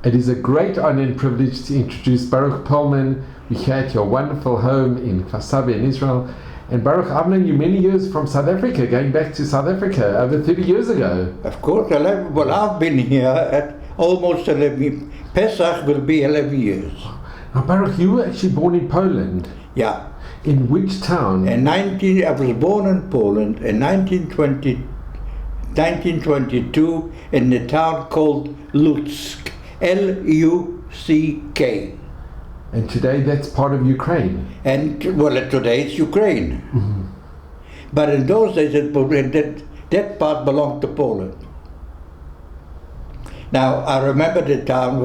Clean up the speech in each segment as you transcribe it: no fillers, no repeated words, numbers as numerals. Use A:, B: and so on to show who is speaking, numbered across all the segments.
A: It is a great honor and privilege to introduce Baruch Perlman. We're here at your wonderful home in Kfar in Israel. And Baruch, I've known you many years from South Africa, going back to South Africa over 30 years ago.
B: Of course, I've been here at almost 11. Pesach will be 11 years.
A: Now Baruch, you were actually born in Poland.
B: Yeah.
A: In which town?
B: I was born in Poland in 1922 in the town called Luck. L-U-C-K.
A: And today that's part of Ukraine.
B: And today it's Ukraine. Mm-hmm. But in those days that part belonged to Poland. Now I remember the town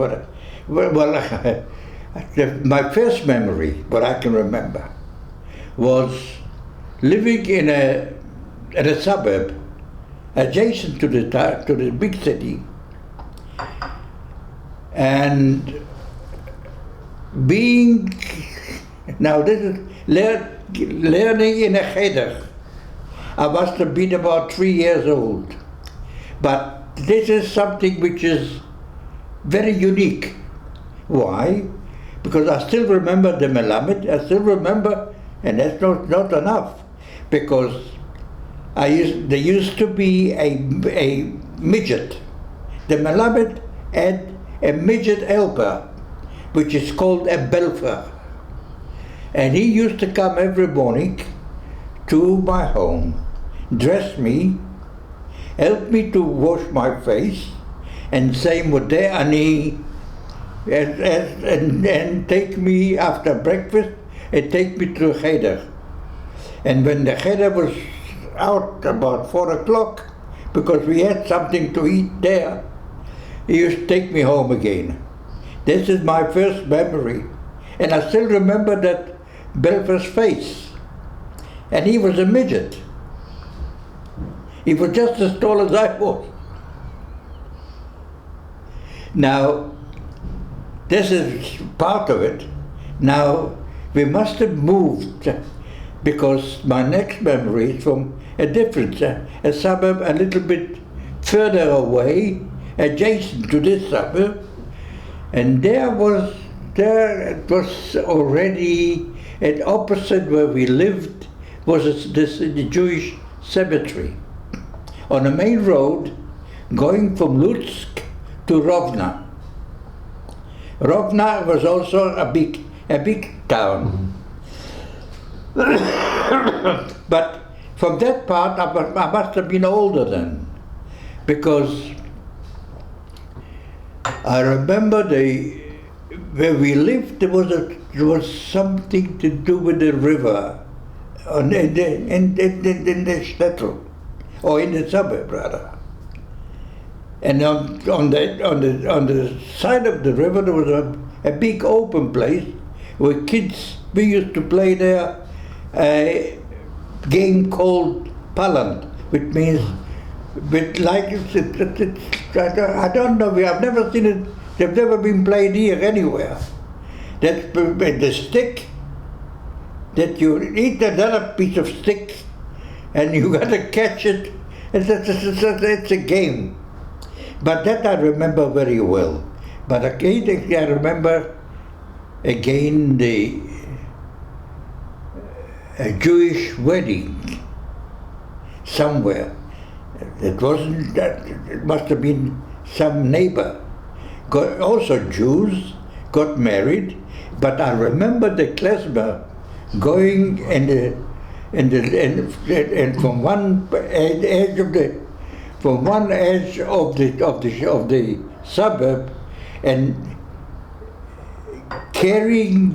B: my first memory, what I can remember, was living in a suburb adjacent to the big city, and being, now this is learning in a cheder. I must have been about 3 years old, but this is something which is very unique. Why? Because I still remember the Melamed, I still remember, and that's not enough, because there used to be a midget. The Melamed had a midget helper, which is called a belfer. And he used to come every morning to my home, dress me, help me to wash my face, and say Modeh Ani, and take me after breakfast and take me to cheder. And when the cheder was out about 4 o'clock, because we had something to eat there, he used to take me home again. This is my first memory. And I still remember that Belfer's face. And he was a midget. He was just as tall as I was. Now, this is part of it. Now, we must have moved, because my next memory is from a different, a suburb a little bit further away, adjacent to this suburb, and it was already at opposite where we lived was the Jewish cemetery on the main road going from Lutsk to Rovna. Rovna was also a big town. But from that part I must have been older then, because I remember where we lived, there was something to do with the river, in the shtetl, or in the suburb rather. And on the side of the river there was a big open place where we used to play there a game called Poland, which means I don't know, I've never seen it, they've never been played here anywhere. That's the stick, that you eat another piece of stick and you got to catch it. It's a game. But that I remember very well. But again, I remember again a Jewish wedding somewhere. It wasn't that, it must have been some neighbor. Also Jews got married, but I remember the klezmer going and from one edge of the suburb and going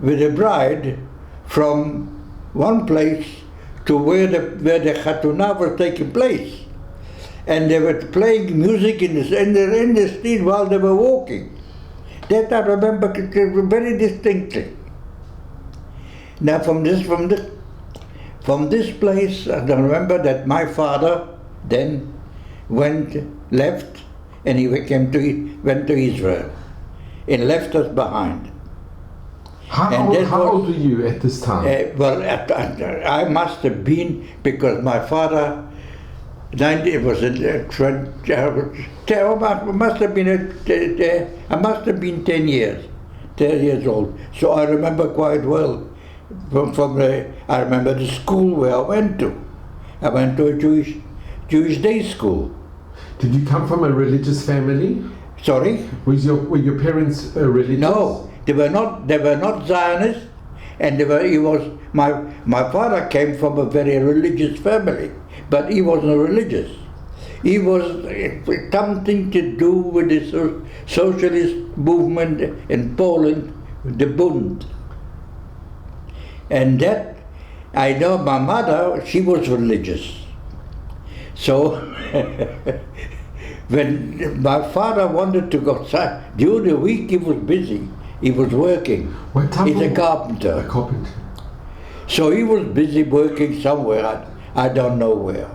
B: with the bride from one place to where the Chatunah was taking place. And they were playing music in the street while they were walking. That I remember very distinctly. Now from this place, I remember that my father then left, and he went to Israel and left us behind.
A: How old were you at this time?
B: Well, I must have been, because my father It was I must have been 10 years old. So I remember quite well. I remember the school where I went to. I went to a Jewish day school.
A: Did you come from a religious family?
B: Sorry?
A: Were your parents religious?
B: No, they were not Zionists, and my father came from a very religious family, but he wasn't religious. He was something to do with the socialist movement in Poland, the Bund. And that, I know my mother, she was religious. So, when my father wanted to go outside, during the week he was busy. He was working. He's a carpenter.
A: A carpenter.
B: So he was busy working somewhere, I don't know where.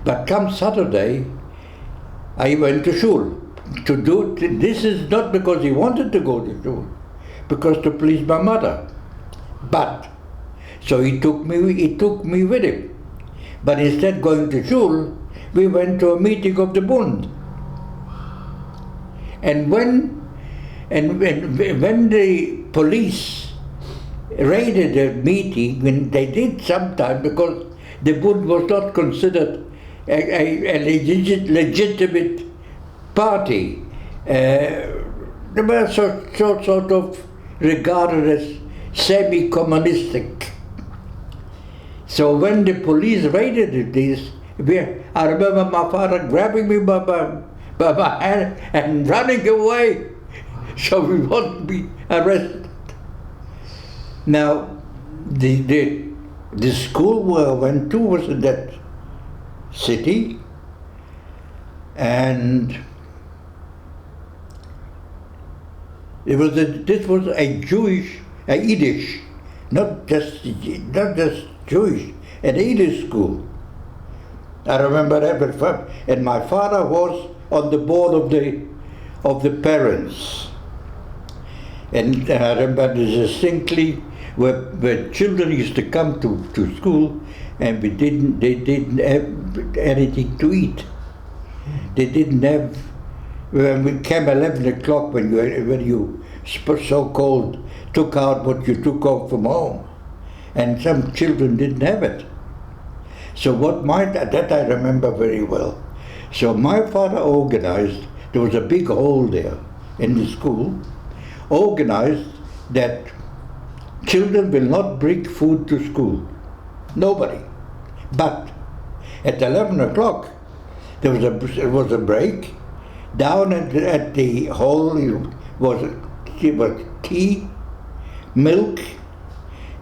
B: But come Saturday, I went to shul. This is not because he wanted to go to shul, because to please my mother. But, so he took me with him. But instead of going to shul, we went to a meeting of the Bund. And when the police raided the meeting, when they did sometime, because the Bund was not considered a legitimate party, they were sort of regarded as semi-communistic. So when the police raided this, I remember my father grabbing me by my hand and running away, so we won't be arrested. Now, the school where I went to was in that city, and this was a Yiddish, not just Jewish, an Yiddish school. I remember that, and my father was on the board of the parents. And I remember distinctly where children used to come to school, and they didn't have anything to eat. They didn't have, when we came 11 o'clock, when you so-called took out what you took off from home, and some children didn't have it. So that I remember very well. So my father organized, there was a big hall there in the school, organized that children will not bring food to school. Nobody. But at 11 o'clock, there was a break. Down at the hall was tea, milk,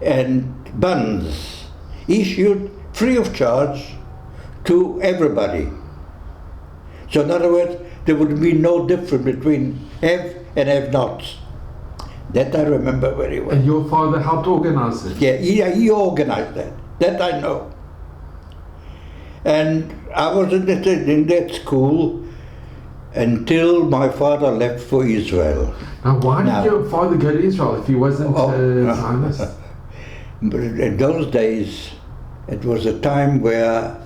B: and buns, issued free of charge to everybody. So in other words, there would be no difference between have and have-nots. That I remember very well.
A: And your father helped organize it?
B: Yeah, he organized that. That I know. And I was in that school until my father left for Israel.
A: Now, why did your father go to Israel if he wasn't Zionist?
B: But in those days, it was a time where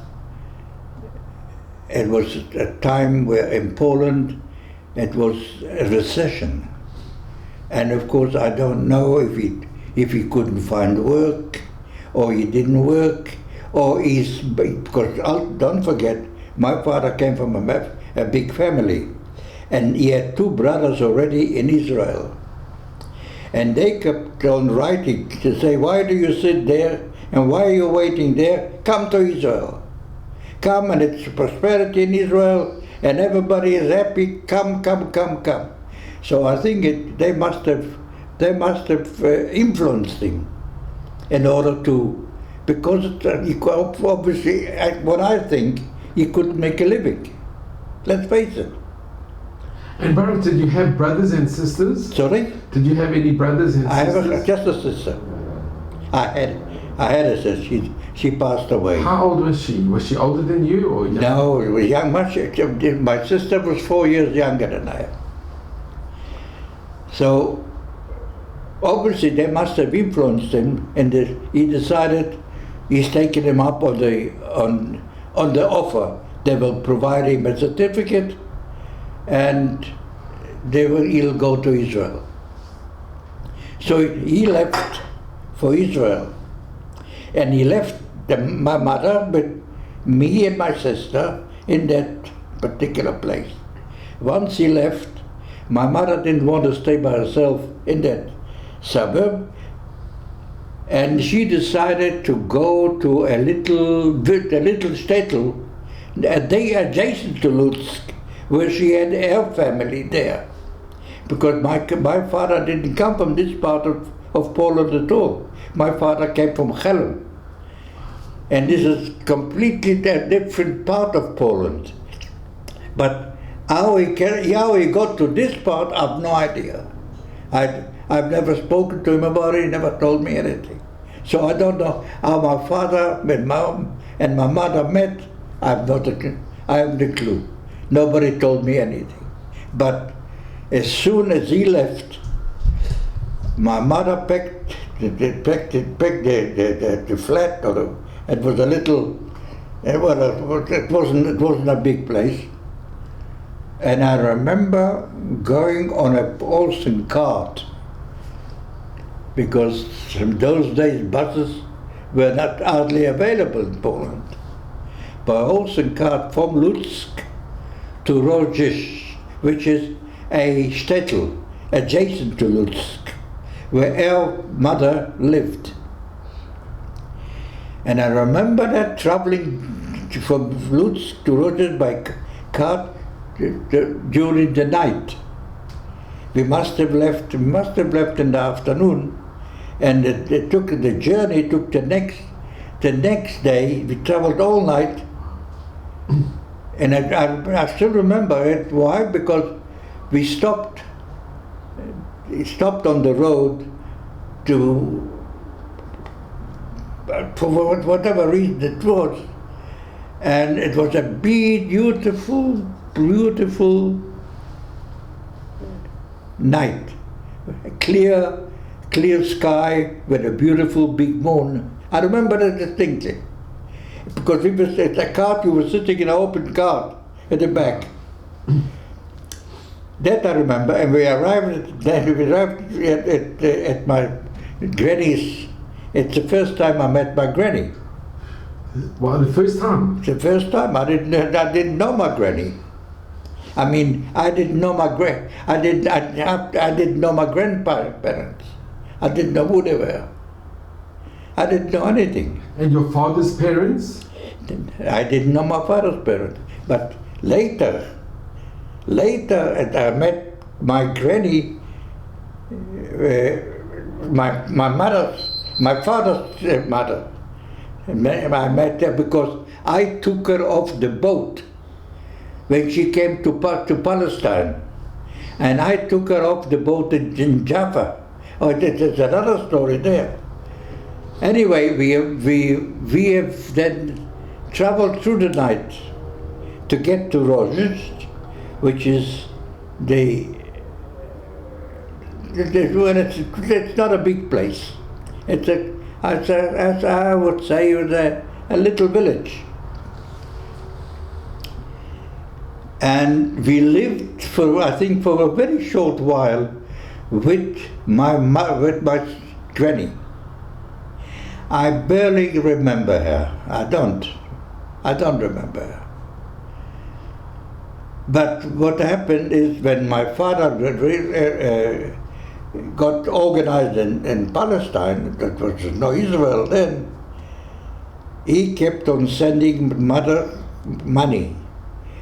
B: in Poland it was a recession. And of course, I don't know if he couldn't find work, or he didn't work, or because don't forget, my father came from a big family, and he had two brothers already in Israel. And they kept on writing to say, why do you sit there, and why are you waiting there? Come to Israel. Come, and it's prosperity in Israel, and everybody is happy. Come. So I think they must have influenced him in order to, because obviously, what I think, he couldn't make a living. Let's face it.
A: And Baruch, did you have brothers and sisters?
B: Sorry?
A: Did you have any brothers and sisters?
B: I have just a sister. I had a sister. She passed away.
A: How old was she? Was she older than you or young?
B: No, she was young. My sister was 4 years younger than I am. So obviously they must have influenced him, and he decided he's taking him up on the offer They will provide him a certificate, and he'll go to Israel. So he left for Israel, and he left my mother with me and my sister in that particular place. Once he left, my mother didn't want to stay by herself in that suburb, and she decided to go to a little shtetl, adjacent to Lutsk, where she had her family there. Because my father didn't come from this part of Poland at all. My father came from Chelm. And this is completely a different part of Poland. But how he got to this part, I've no idea. I've never spoken to him about it, he never told me anything. So I don't know how my father and my mother met. I have no clue. Nobody told me anything. But as soon as he left, my mother packed the flat, it was a little, it wasn't a big place. And I remember going on a Olsen cart, because in those days buses were not hardly available in Poland. By Olsen cart from Lutsk to Rodzisz, which is a shtetl adjacent to Lutsk, where our mother lived. And I remember that traveling from Lutsk to Rodzisz by cart during the night. We must have left in the afternoon, and the journey took the next day. We traveled all night, and I still remember it. Why? Because we stopped on the road for whatever reason it was, and it was a beautiful night, a clear sky with a beautiful big moon. I remember that distinctly, because we was at a cart. You were sitting in an open cart at the back. That I remember, and we arrived at my granny's. It's the first time I met my granny.
A: Well, the first time?
B: It's the first time. I didn't know my granny. I mean, I didn't know my I didn't know my grandparents. I didn't know who they were. I didn't know anything.
A: And your father's parents?
B: I didn't know my father's parents. But later, I met my granny, my father's mother. I met her because I took her off the boat when she came to Palestine, and I took her off the boat in Jaffa. Oh, there's another story there. Anyway, we have then traveled through the night to get to Rodzisz, which is it's not a big place. As I would say, it was a little village. And we lived for a very short while with my granny. I barely remember her. I don't remember her. But what happened is, when my father got organized in Palestine, that was no Israel then, he kept on sending mother money.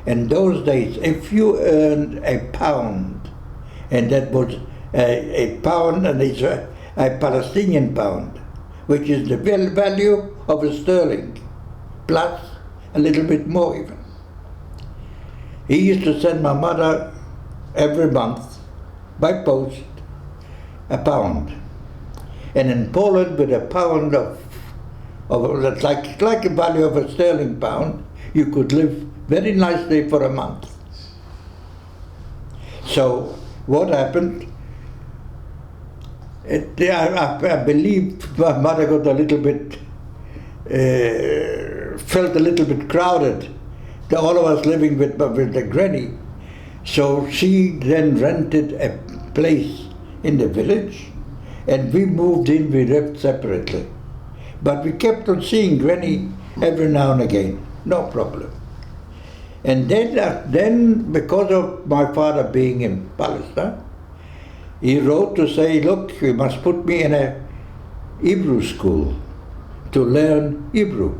B: In those days, if you earned a pound, and that was a pound, and a Palestinian pound, which is the value of a sterling, plus a little bit more even. He used to send my mother every month by post a pound. And in Poland, with a pound of like the value of a sterling pound, you could live very nicely for a month. So what happened? I believe my mother got a little bit, felt a little bit crowded. all of us living with the granny. So she then rented a place in the village, and we moved in, we lived separately. But we kept on seeing granny every now and again, no problem. And then because of my father being in Palestine, he wrote to say, look, you must put me in a Hebrew school to learn Hebrew,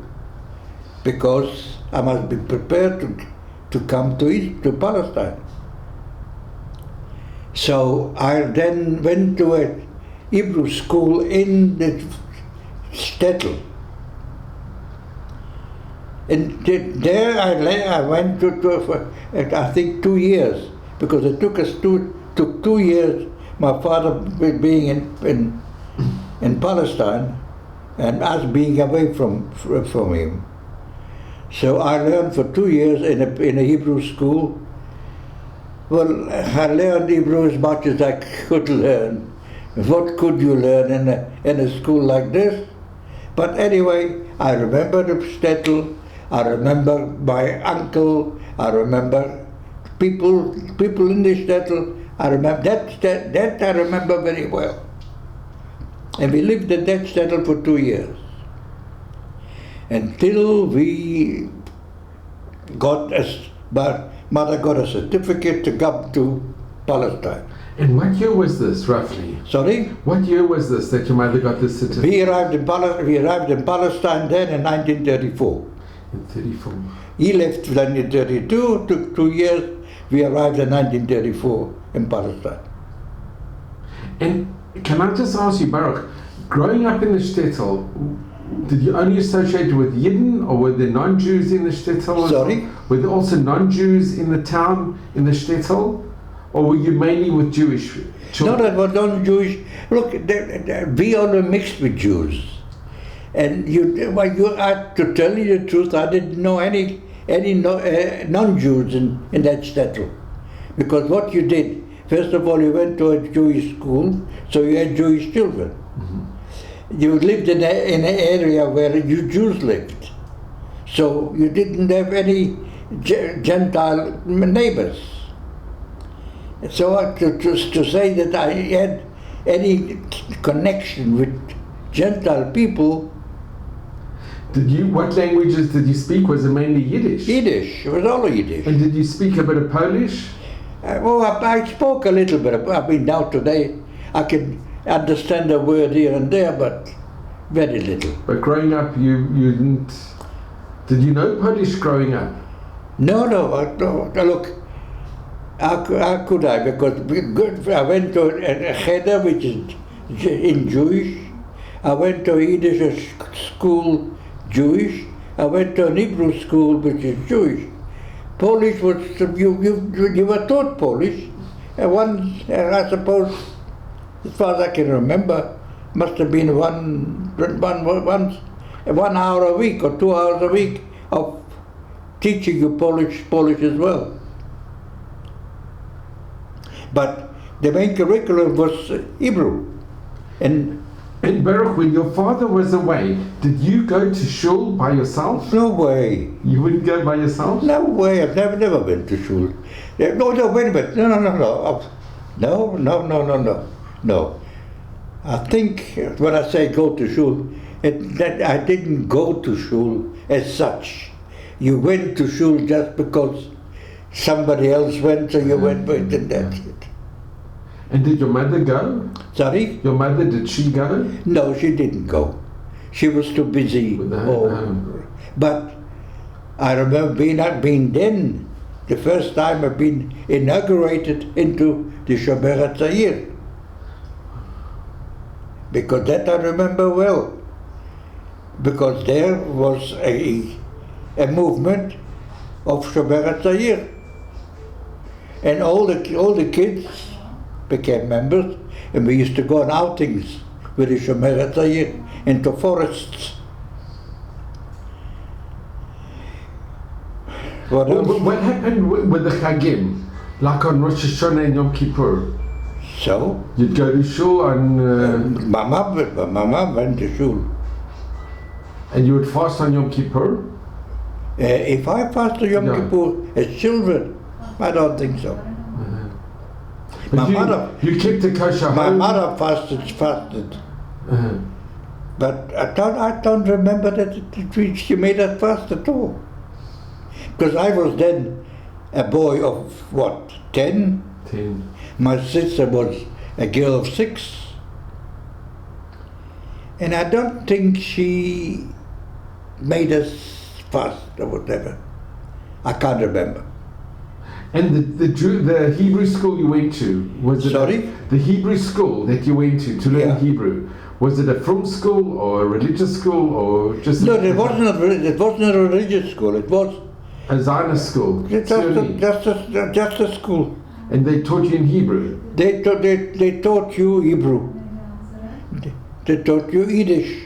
B: because I must be prepared to come to Palestine. So I then went to a Hebrew school in the shtetl. And there I went for I think 2 years, because it took 2 years, my father being in Palestine and us being away from him. So I learned for 2 years in a Hebrew school. Well, I learned Hebrew as much as I could learn. What could you learn in a school like this? But anyway, I remember the shtetl, I remember my uncle, I remember people in the shtetl. I remember that I remember very well. And we lived in that shtetl for 2 years, until we got mother got a certificate to come to Palestine.
A: And what year was this, roughly?
B: Sorry?
A: What year was this that your mother got this certificate?
B: We arrived in Palestine then in 1934.
A: In 34.
B: He left in 1932, took 2 years. We arrived in 1934 in Palestine.
A: And can I just ask you, Baruch, growing up in the shtetl, did you only associate with Yidden, or were there non-Jews in the shtetl?
B: Sorry?
A: Were there also non-Jews in the town, in the shtetl? Or were you mainly with Jewish children?
B: No, that was non-Jewish. Look, we are mixed with Jews. And to tell you the truth, I didn't know any non-Jews in that shtetl. Because what you did, first of all, you went to a Jewish school, so you had Jewish children. Mm-hmm. You lived in an area where you Jews lived. So you didn't have any Gentile neighbors. So to say that I had any connection with Gentile people.
A: What languages did you speak? Was it mainly Yiddish?
B: Yiddish. It was all Yiddish.
A: And did you speak a bit of Polish?
B: I spoke a little bit. I mean, now today I can understand a word here and there, but very little.
A: But growing up, you didn't. Did you know Polish growing up?
B: No. Look, how could I? Because I went to a cheder, which is in Jewish. I went to a Yiddish school, Jewish. I went to an Hebrew school, which is Jewish. Polish was, you were taught Polish. I suppose, as far as I can remember, must have been one hour a week or 2 hours a week of teaching you Polish as well. But the main curriculum was Hebrew. And
A: Baruch, when your father was away, did you go to shul by yourself?
B: No way.
A: You wouldn't go by yourself?
B: No way. I've never been to shul. No, wait a minute. No. I think when I say go to shul, that I didn't go to shul as such. You went to shul just because somebody else went, so you went, and that's it.
A: And did your mother go?
B: Sorry?
A: Your mother, did she go?
B: No, she didn't go. She was too busy. But I remember being then, the first time I've been inaugurated into the Shomer HaTzair. Because that I remember well. Because there was a movement of Shomer HaTzair. And all the kids became members, and we used to go on outings with the Shomer HaTzair into forests.
A: What happened with the Chagim, like on Rosh Hashanah and Yom Kippur?
B: So?
A: You'd go to shul on...
B: Mama went to shul.
A: And you would fast on Yom Kippur?
B: If I fasted Yom
A: No.
B: Kippur as children, I don't think so.
A: But
B: My
A: you,
B: mother-
A: you kept a kosher
B: My
A: home.
B: mother fasted.
A: Uh-huh.
B: But I don't remember that she made us fast at all. Because I was then a boy of, what, 10?
A: 10.
B: My sister was a girl of 6. And I don't think she made us fast or whatever. I can't remember.
A: And the Hebrew school you went to, was it
B: Sorry?
A: the Hebrew school that you went to learn
B: Yeah.
A: Hebrew? Was it a film school or a religious school or just
B: No, it wasn't a religious school. It was
A: a Zionist school?
B: just a school.
A: And they taught you in Hebrew?
B: They taught you Hebrew. They taught you Yiddish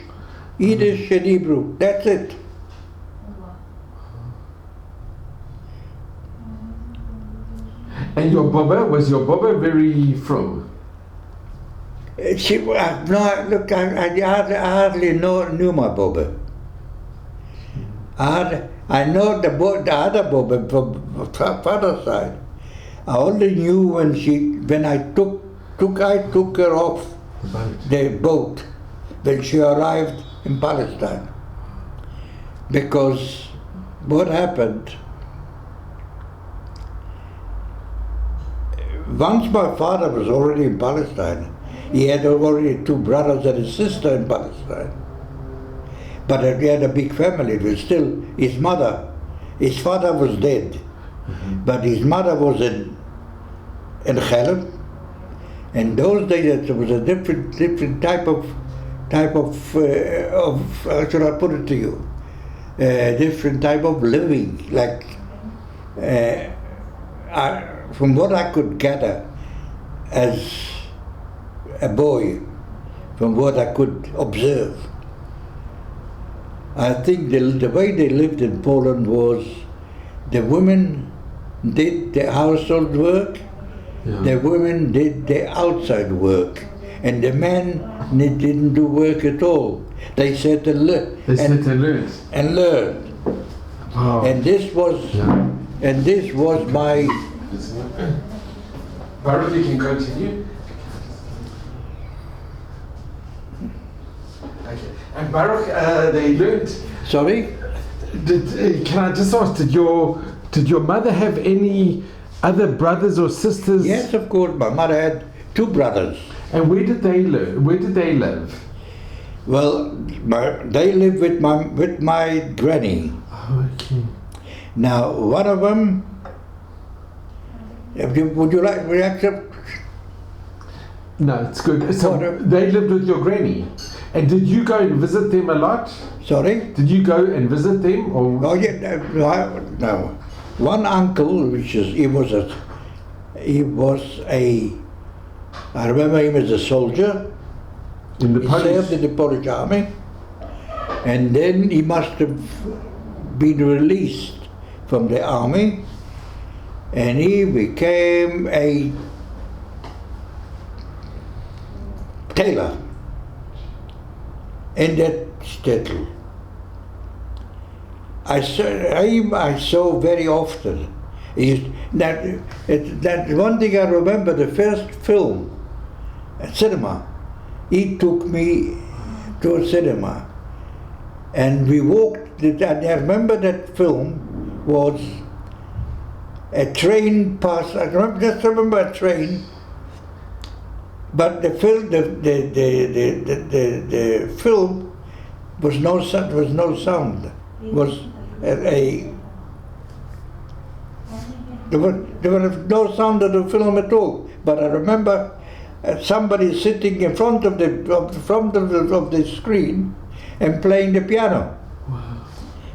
B: and Hebrew. That's it.
A: And was your Baba very from?
B: No, look, I hardly knew my Boba. I know the other Boba from father's side. I only knew when I took her off the boat when she arrived in Palestine. Because what happened, once my father was already in Palestine, he had already 2 brothers and a sister in Palestine. But he had a big family. It was still his father was dead, but his mother was in Chelm. In those days, it was a different type of how should I put it to you? Different type of living. Like from what I could gather as a boy, from what I could observe, I think the way they lived in Poland was the women did the household work, the women did the outside work, and the men didn't do work at all. They sat and learned. And learned.
A: Wow.
B: And this was my.
A: Baruch, you can continue. Okay. And Baruch, they learned.
B: Sorry?
A: Can I just ask, did your mother have any other brothers or sisters?
B: Yes, of course. My mother had 2 brothers.
A: And where did they live?
B: Well, they lived with my granny.
A: Oh, okay.
B: Now, one of them. Would you like reaction?
A: No, it's good. So they lived with your granny. And did you go and visit them a lot?
B: Sorry?
A: Did you go and visit them? Or?
B: Oh yeah, no. One uncle, he was a. I remember him as a soldier.
A: In the
B: He
A: Polish?
B: served in the Polish army, and then he must have been released from the army, and he became a tailor in that shtetl. I saw very often. That one thing I remember, the first film at cinema, he took me to a cinema and we walked, and I remember that film was a train pass. I just remember a train, but the film, the film was no sound. Was there was no sound of the film at all. But I remember somebody sitting in front of the screen and playing the piano.
A: Wow.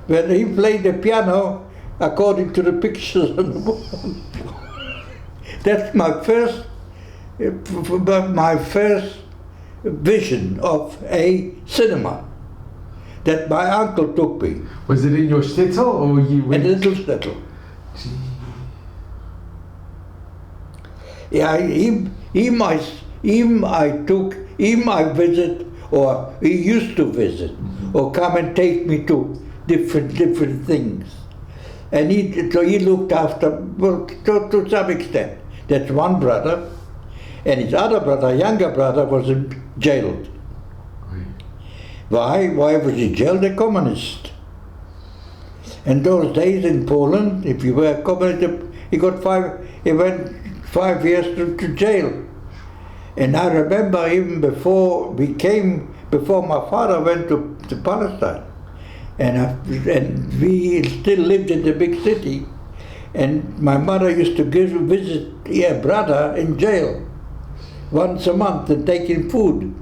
B: When he played the piano according to the pictures on the wall. That's my first vision of a cinema that my uncle took me.
A: Was it in your shtetl or you went?
B: In a little shtetl. Yeah, him I visit, or he used to visit, or come and take me to different things. And so he looked after, well, to some extent. That's one brother. And his other brother, younger brother, was jailed. Why? Why was he jailed? A communist. In those days in Poland, if you were a communist, he went 5 years to jail. And I remember even before my father went to Palestine, and we still lived in the big city, and my mother used to visit her brother in jail once a month and take him food.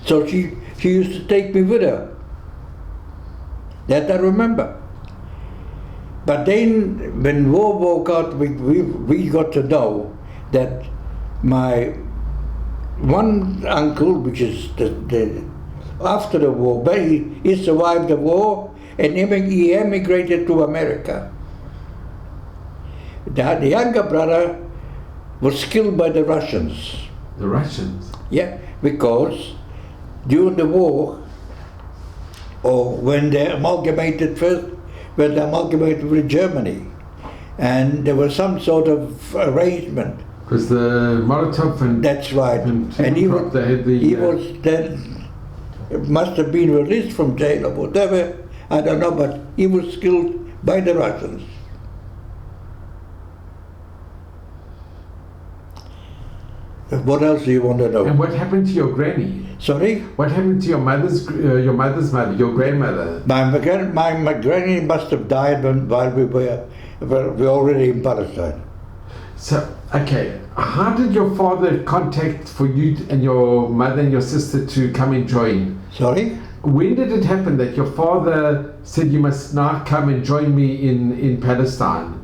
B: So she used to take me with her. That I remember. But then when war broke out, we got to know that my one uncle, which is after the war, but he survived the war and he emigrated to America. The younger brother was killed by the Russians.
A: The Russians?
B: Yeah, because during the war, or when they amalgamated with Germany, and there was some sort of arrangement.
A: Because the Molotov and
B: that's right, and he was then must have been released from jail or whatever. I don't know, but he was killed by the Russians. What else do you want to know?
A: And what happened to your granny?
B: Sorry?
A: What happened to your mother's mother, your grandmother?
B: My granny must have died while we were already in Palestine.
A: So, okay, how did your father contact for you and your mother and your sister to come and join?
B: Sorry?
A: When did it happen that your father said you must now come and join me in Palestine?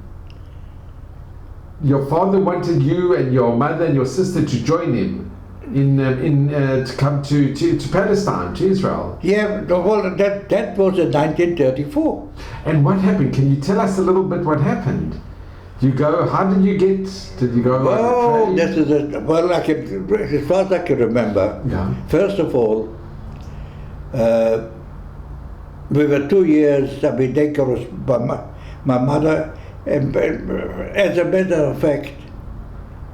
A: Your father wanted you and your mother and your sister to join him to come to Palestine, to Israel.
B: Yeah, well, that was in 1934.
A: And what happened? Can you tell us a little bit what happened? Did you go
B: Well,
A: on a train?
B: as far as I can remember,
A: Yeah.
B: first of all, we were 2 years, they corresponded by my mother, and as a matter of fact,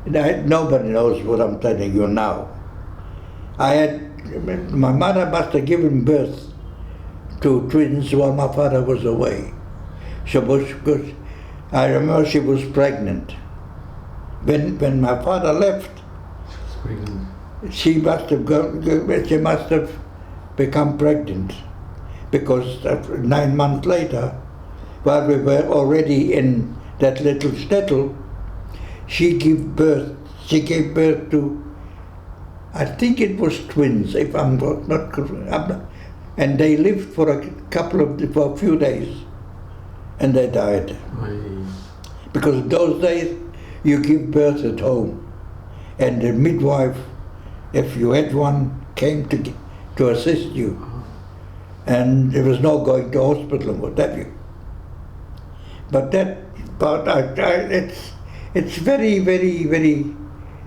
B: nobody knows what I'm telling you now. My mother must have given birth to twins while my father was away. I remember she was pregnant. When my father left, she must have become pregnant, because 9 months later, while we were already in that little shtetl, she gave birth to, I think it was twins, if I'm not correct. And they lived for a few days, and they died. Because in those days, you give birth at home, and the midwife, if you had one, came to assist you, and there was no going to hospital and what have you. But that part, it's very, very, very,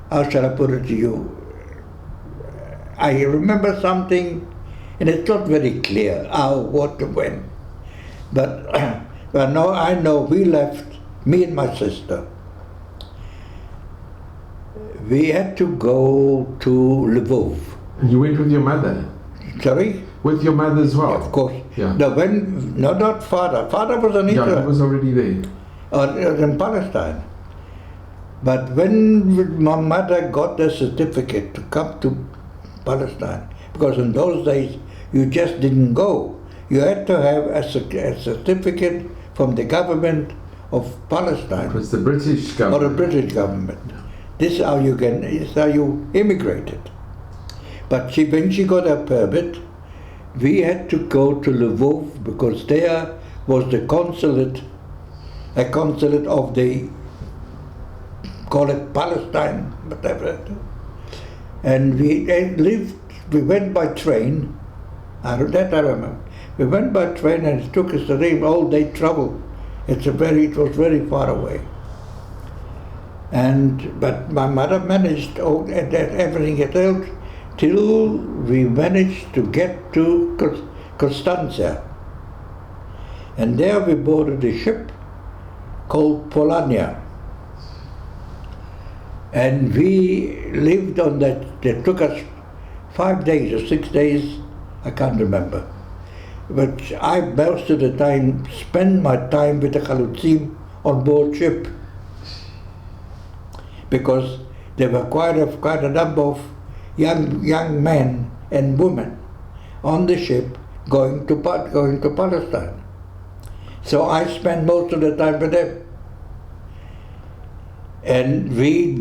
B: how shall I put it to you? I remember something, and it's not very clear how, what, and when. But I know we left, me and my sister. We had to go to Lvov.
A: You went with your mother?
B: Sorry?
A: With your mother as well?
B: Yeah, of course.
A: Yeah.
B: No, not father. Father was in Israel.
A: Yeah, he was already there.
B: In Palestine. But when my mother got the certificate to come to Palestine, because in those days you just didn't go. You had to have a certificate from the government of Palestine.
A: It was the British government.
B: Or the British government. This is how you immigrated. But when she got a permit, we had to go to Lvov, because there was the consulate, a consulate of the, call it Palestine, whatever. And we went by train, that I remember. We went by train, and it took us a all-day travel. It was very far away. But my mother managed everything else till we managed to get to Constanza. And there we boarded a ship called Poland. And we lived on that. It took us 5 days or 6 days, I can't remember. But I most of the time spent my time with the Chalutzim on board ship, because there were quite a number of young men and women on the ship going to Palestine. So I spent most of the time with them. And we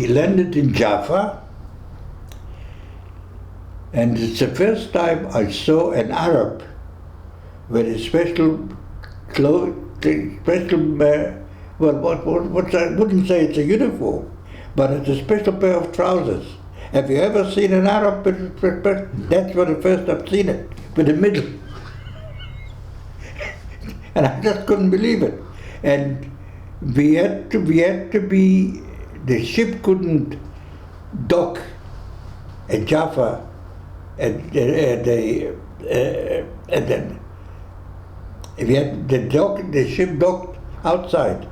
B: landed in Jaffa, and it's the first time I saw an Arab with a special clothes, what I wouldn't say it's a uniform, but it's a special pair of trousers. Have you ever seen an Arab? That's what the first I've seen it, with the middle. And I just couldn't believe it. And we had to be, the ship couldn't dock at Jaffa, and then we had the ship docked outside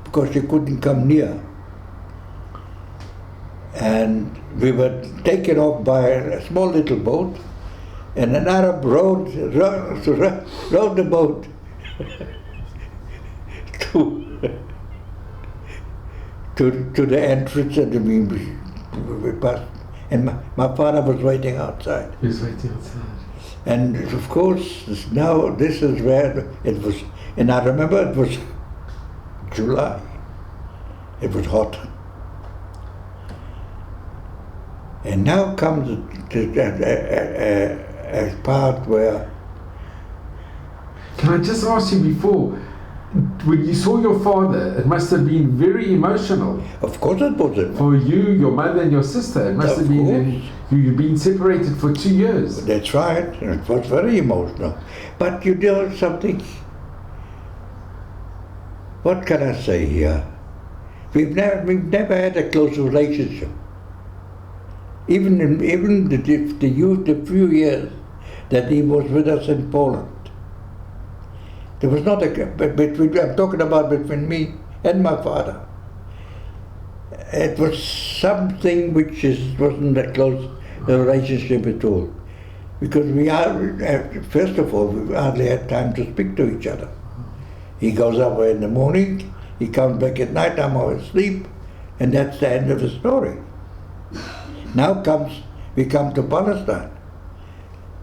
B: because you couldn't come near. And we were taken off by a small little boat, and an Arab rowed the boat to the entrance, and we passed. And my father was waiting outside.
A: He was waiting outside.
B: And of course, now this is where it was, and I remember it was July. It was hot. And now comes a part where...
A: Can I just ask you before, when you saw your father, it must have been very emotional.
B: Of course it was.
A: For you, your mother and your sister, it must have been, you've been separated for 2 years.
B: That's right, it was very emotional. But you know something, what can I say here? We've never had a close relationship. Even the few years that he was with us in Poland. There was not I'm talking about between me and my father. It was something which wasn't a close relationship at all. Because first of all, we hardly had time to speak to each other. He goes up in the morning, he comes back at night, I'm always asleep, and that's the end of the story. Now we come to Palestine.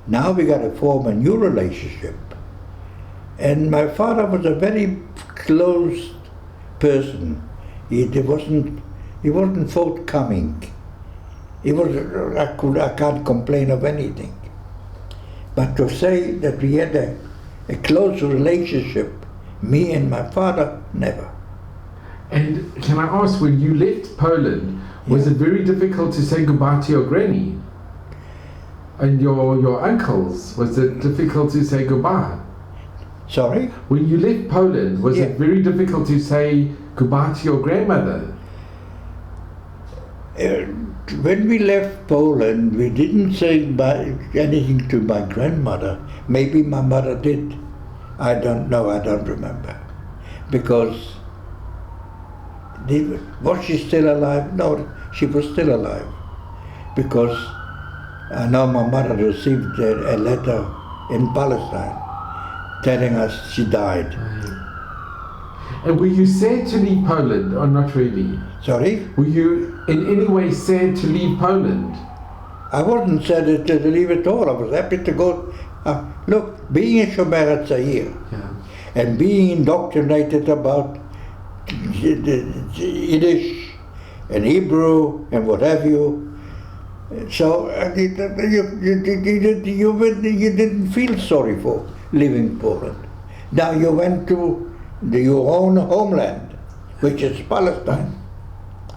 B: Now we got to form a new relationship. And my father was a very closed person. He wasn't forthcoming. I can't complain of anything. But to say that we had a close relationship, me and my father, never.
A: And can I ask, when you left Poland, was it very difficult to say goodbye to your granny and your uncles? Was it difficult to say goodbye?
B: Sorry?
A: When you left Poland, was it very difficult to say goodbye to your grandmother?
B: When we left Poland, we didn't say anything to my grandmother. Maybe my mother did. I don't know, I don't remember. Because was she still alive? No, she was still alive. Because I know my mother received a letter in Palestine telling us she died.
A: And were you sad to leave Poland, or not really?
B: Sorry?
A: Were you in any way sad to leave Poland?
B: I wasn't sad to leave at all. I was happy to go. Look, being a Shomer Tza'ir and being indoctrinated about Yiddish and Hebrew and what have you, so you didn't feel sorry for leaving Poland. Now you went to your own homeland, which is Palestine,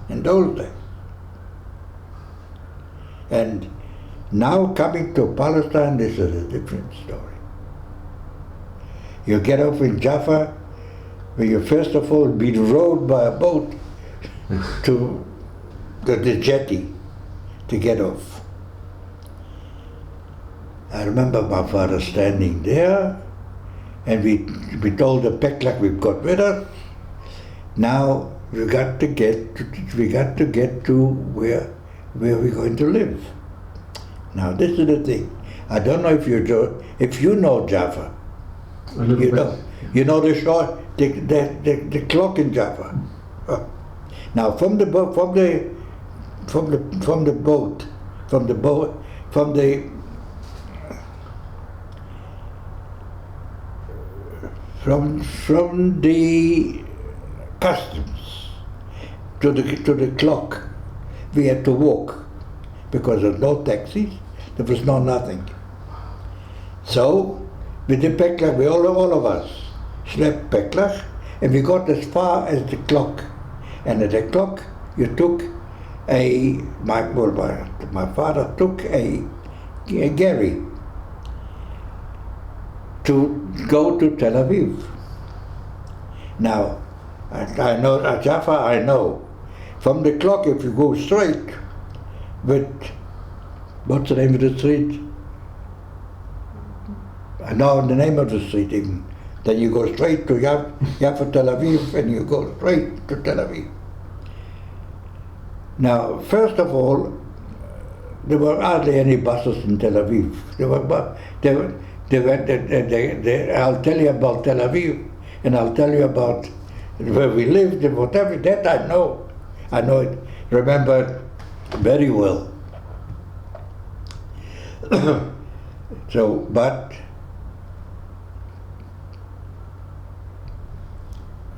B: in those days. And now coming to Palestine, this is a different story. You get off in Jaffa, where you first of all be rowed by a boat to the jetty to get off. I remember my father standing there, and we told the Peklak we've got with us. Now we got to get to where we're going to live. Now this is the thing. I don't know if you know Jaffa. You know the shore, the clock in Jaffa. Now from the boat, from the customs to the clock, we had to walk because there was no taxis, there was no nothing. So with the Peklach, all of us slept Peklach, and we got as far as the clock. And at the clock, you took my father took a gharry to go to Tel Aviv. Now, I know, at Jaffa I know. From the clock, if you go straight with, what's the name of the street? I know the name of the street even. Then you go straight to Jaffa Tel Aviv, and you go straight to Tel Aviv. Now, first of all, there were hardly any buses in Tel Aviv. I'll tell you about Tel Aviv, and I'll tell you about where we lived and whatever. That I know. I know it, remember it very well. So, but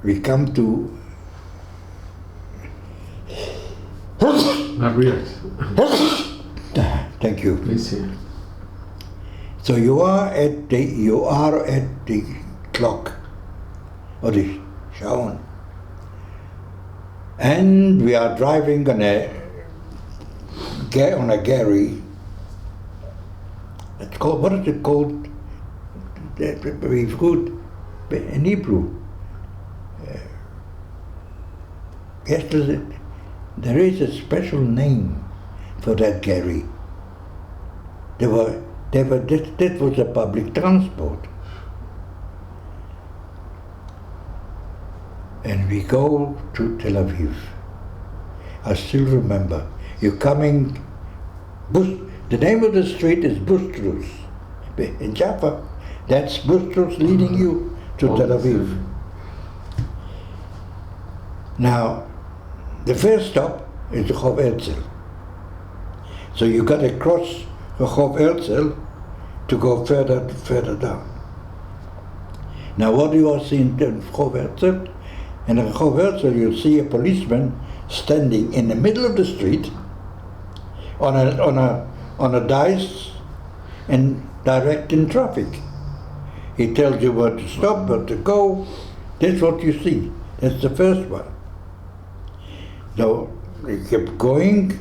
B: we come to thank you.
A: Please, yeah.
B: So you are at the clock or the Shaun, and we are driving on a gharry. It's called, what is it called? We've got in Hebrew. Yes, there is a special name for that gharry. That was a public transport. And we go to Tel Aviv. I still remember. You're coming, the name of the street is Bustrus. In Jaffa, that's Bustrus leading you to Tel Aviv. Now, the first stop is Rehov Herzl. So you got to cross Rehov Herzl to go further down. Now what do you see in Rehov Herzl? In Rehov Herzl you see a policeman standing in the middle of the street on a dice and directing traffic. He tells you where to stop, where to go. That's what you see. That's the first one. So we kept going.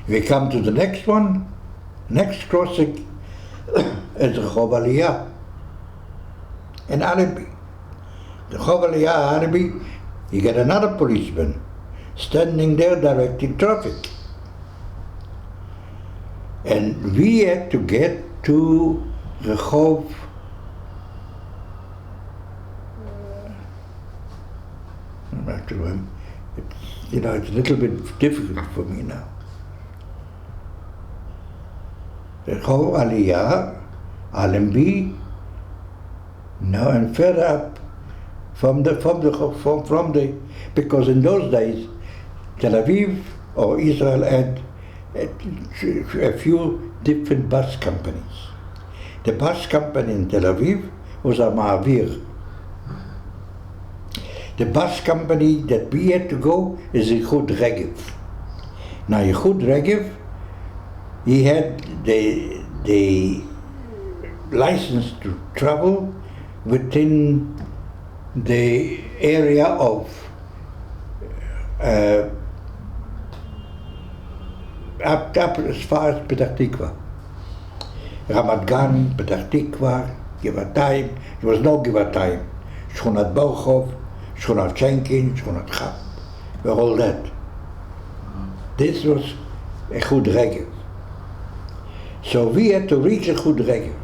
B: We come to the next one. Next crossing is Rehov Aliyah in Arabi. The Rehov Aliyah Arabi, you get another policeman standing there directing traffic. And we had to get to Rehov it's a little bit difficult for me now. Rehov Aliyah, Allenby, now and further up because in those days Tel Aviv or Israel had a few different bus companies. The bus company in Tel Aviv was a Ma'avir. The bus company that we had to go is Yichud Regev. Now Yichud Regev, he had the license to travel within the area of up as far as Petach Tikva. Ramat Gan, Petach Tikva, Givatayim. There was no Givatayim. Shchonat Borchov, Shchonat Shenkin, Shchonat Chab. All that. This was Yichud Regev. So we had to reach a good Regel.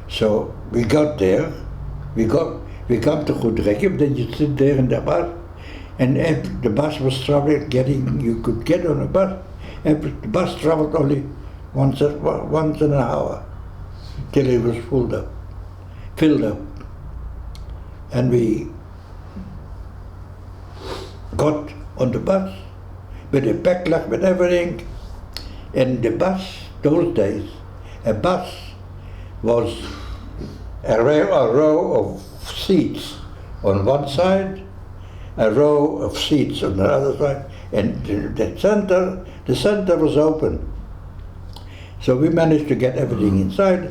B: So we got there, we come to Good Regel, then you sit there in the bus, and if the bus was traveling, you could get on a bus, and the bus traveled only once in an hour, till it was filled up. And we got on the bus, with a backlog, with everything, and the bus, those days, a bus was a row of seats on one side, a row of seats on the other side, and the center was open. So we managed to get everything inside,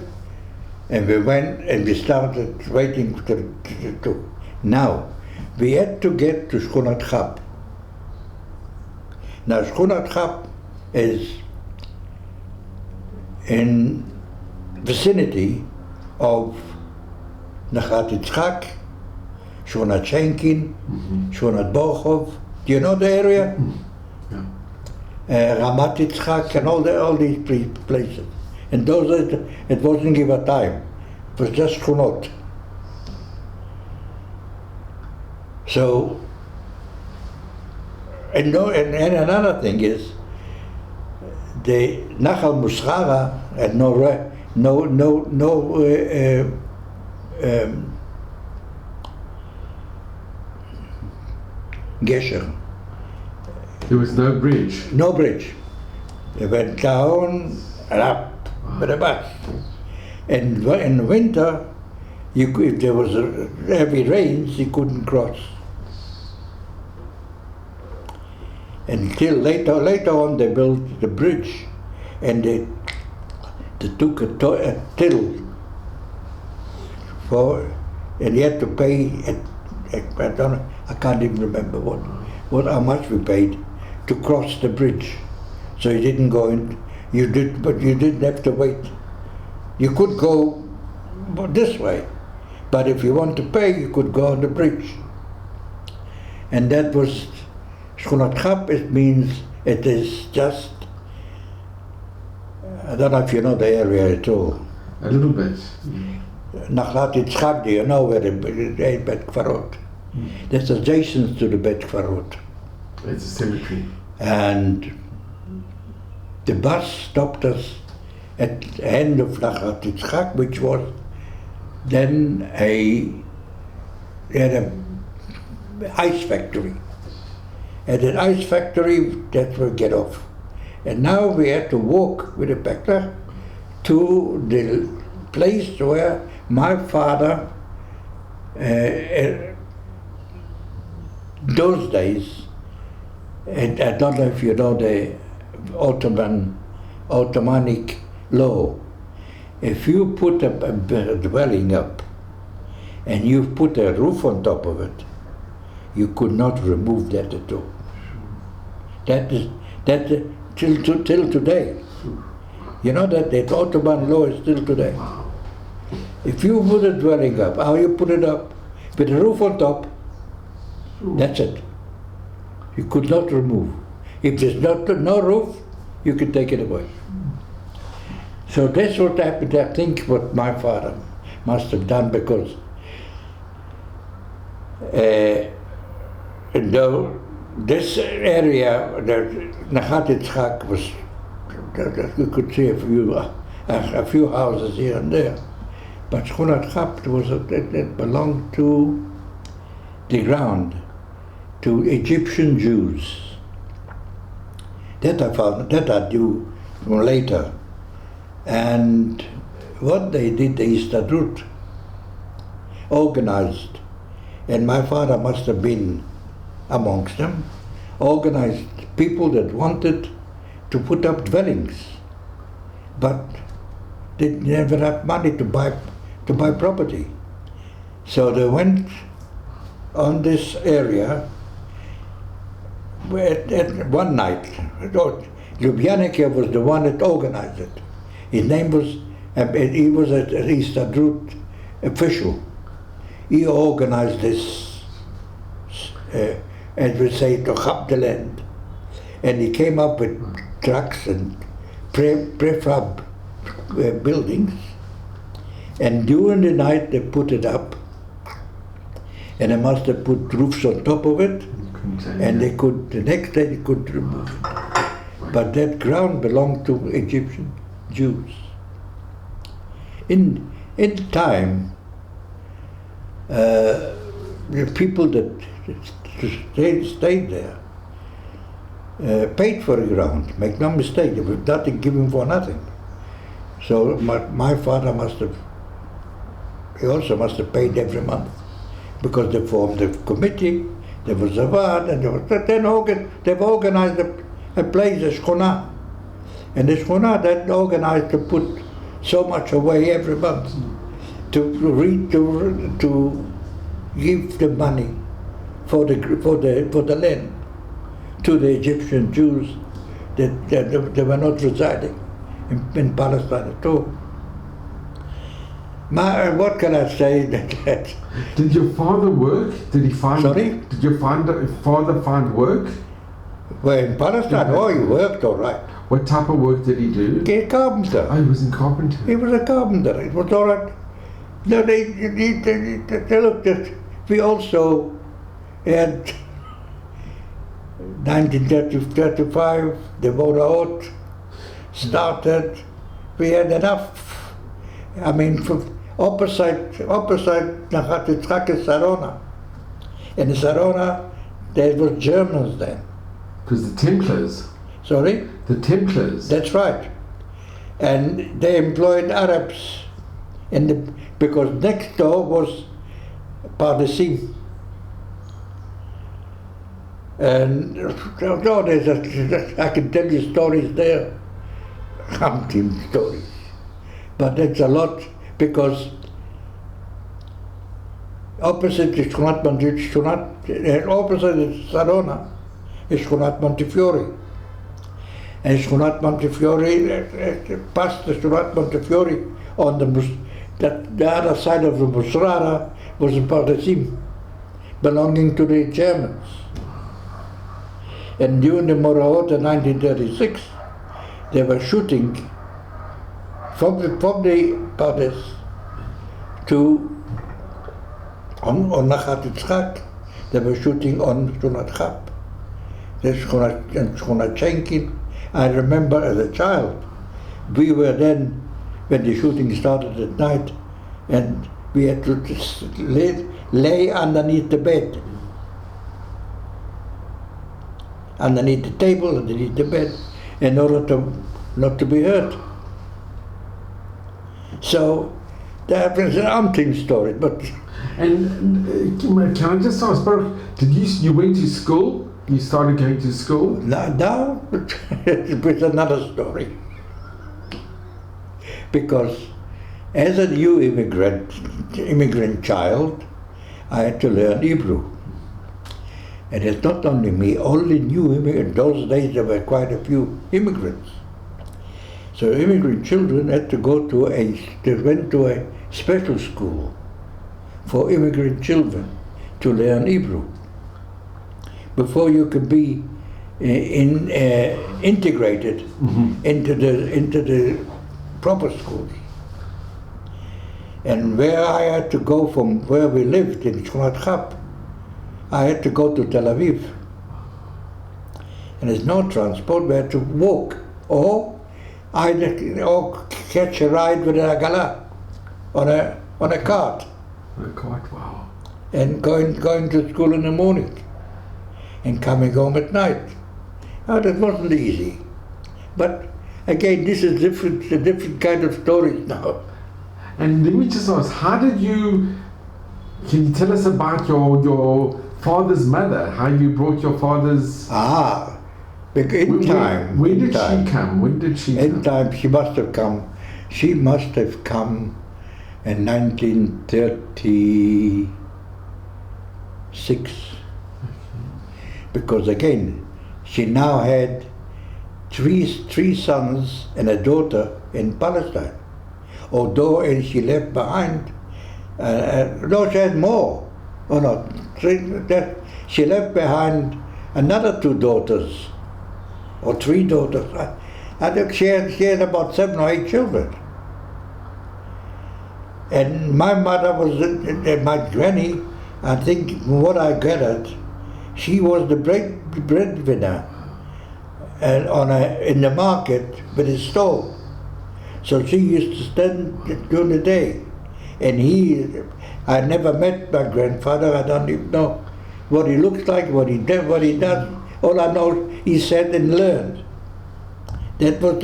B: and we went and we started waiting to now, we had to get to Schoenert Gap. Now Schoenert Gap is in vicinity of Nachat Yitzchak, Schoenert Schenkin, Schoenert Bochov. Do you know the area? Ramat Yitzchak and all these places. And those it wasn't given time. It was just Schoenert. So, and another thing is, the Nachal Muschara had no gesher.
A: There was no bridge.
B: No bridge. They went down and up with a bus. And in winter, if there was heavy rains, you couldn't cross. Until later on, they built the bridge, and they took a till for, and you had to pay. I can't even remember how much we paid to cross the bridge. So you didn't go in. But you didn't have to wait. You could go this way, but if you want to pay, you could go on the bridge. And that was Schoenert Gap. It means it is just. I don't know if you know the area at all.
A: A little bit.
B: Nachat Yitzchak, do you know where the Bet Kvarot? That's adjacent to the Bet Kvarot.
A: It's a cemetery.
B: And the bus stopped us at the end of Nachat Yitzchak, which was then they had an ice factory. At an ice factory, that's where we get off. And now we had to walk with a backpack to the place where my father, those days, and I don't know if you know the Ottomanic law. If you put a dwelling up and you put a roof on top of it, you could not remove that at all. That's till today. You know that the Ottoman law is still today. If you put a dwelling up, how you put it up? With a roof on top, that's it. You could not remove. If there's no roof, you can take it away. So that's what happened. I think what my father must have done, because this area, the Nachat Yitzchak, was, you could see a few houses here and there, but Schoenert Gap it belonged to the ground, to Egyptian Jews. That I found, that I knew later. And what they did, the Histadrut organized, and my father must have been amongst them, organized people that wanted to put up dwellings, but they never had money to buy property. So they went on this area at one night. Lubyaniki was the one that organized it. His name was, he was an Histadrut official. He organized this, as we say, to chop the land. And he came up with trucks and prefab buildings, and during the night they put it up, and they must have put roofs on top of it, and they could, the next day they could remove it. But that ground belonged to Egyptian Jews. In time, the people that stayed there paid for the ground. Make no mistake, there was nothing given for nothing. So my father he also must have paid every month, because they formed a committee, there was a ward, and they've organized a place, a shchona. And the shchona that organized to put so much away every month to give the money for the land to the Egyptian Jews that they were not residing in Palestine at all. What can I say?
A: Did your father work? Did he find?
B: Sorry?
A: Did your father find work?
B: Well, in Palestine, he worked all right.
A: What type of work did he do?
B: He was a carpenter.
A: Oh, he was in carpentry.
B: He was a carpenter. It was all right. No, they looked at. We also had 1935. The Moraot started. We had enough. I mean, opposite Nachat Yitzchak is Sarona. In Sarona, there were Germans then.
A: Because the Templars.
B: Sorry?
A: The Templars.
B: That's right. And they employed Arabs because next door was Pardesim. And I can tell you stories there, umpteen stories. But it's a lot, because opposite is opposite is Sarona, is Shkunat Montefiore. And Shkunat Montefiore, past the Shkunat Montefiore, on the other side of the Musrara was Pardesim, belonging to the Germans. And during the Moraot in 1936, they were shooting from the Pardes to on Nachat Yitzchak. They were shooting on Shkunat Chap, Shkunat Chenkin. I remember as a child, we were then, when the shooting started at night, and we had to lay underneath the bed, underneath the table, underneath the bed, in order not to be hurt. So that was an umpteen story. But
A: can I just ask, Baruch, you went to school? You started going to school?
B: Now it's another story. Because as a new immigrant child, I had to learn Hebrew. And it's not only me, only new immigrants. In those days there were quite a few immigrants. So immigrant children had to they went to a special school for immigrant children to learn Hebrew before you could be integrated into the proper schools. And where I had to go from where we lived in Shkunat Chap, I had to go to Tel Aviv. And there's no transport, we had to walk or catch a ride with an agala on a cart.
A: On a cart, wow.
B: And going to school in the morning and coming home at night. Now that wasn't easy. But again, this is a different kind of stories now.
A: And let me just ask, can you tell us about your father's mother, how you brought your father's...
B: When did she come?
A: When did she come?
B: In time, she must have come in 1936. Because again, she now had three sons and a daughter in Palestine. Although she left behind, no, she had more. Oh no, she left behind another 2 daughters, or 3 daughters. I think she had about 7 or 8 children. And my mother was, my granny, I think what I gathered, she was the breadwinner and in the market with his store. So she used to stand during the day. And I never met my grandfather. I don't even know what he looks like, what he did, what he does. All I know, he sat and learned. That was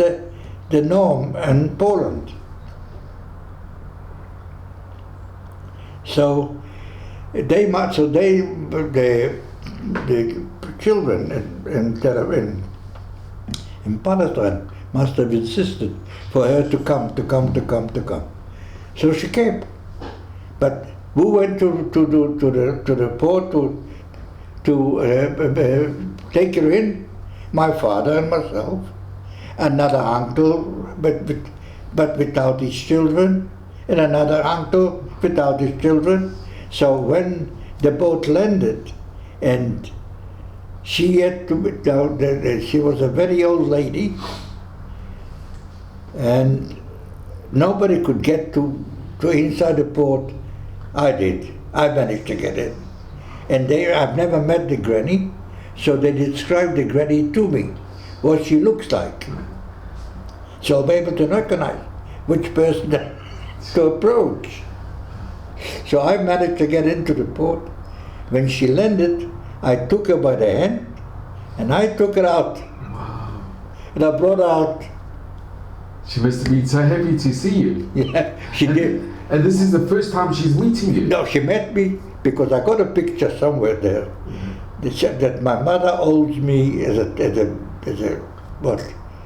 B: the norm in Poland. So the children in Palestine must have insisted for her to come. So she came. But who went to the port to take her in? My father and myself. Another uncle, but without his children, and another uncle without his children. So when the boat landed, and she had to, she was a very old lady, and nobody could get to inside the port. I did. I managed to get in. And I've never met the granny, so they described the granny to me, what she looks like. So I'm able to recognize which person to approach. So I managed to get into the port. When she landed, I took her by the hand and I took her out.
A: Wow.
B: And I brought her out.
A: She must have been so happy to see you.
B: Yeah, she did.
A: And this is the first time she's meeting you?
B: No, she met me because I got a picture somewhere there that my mother holds me as a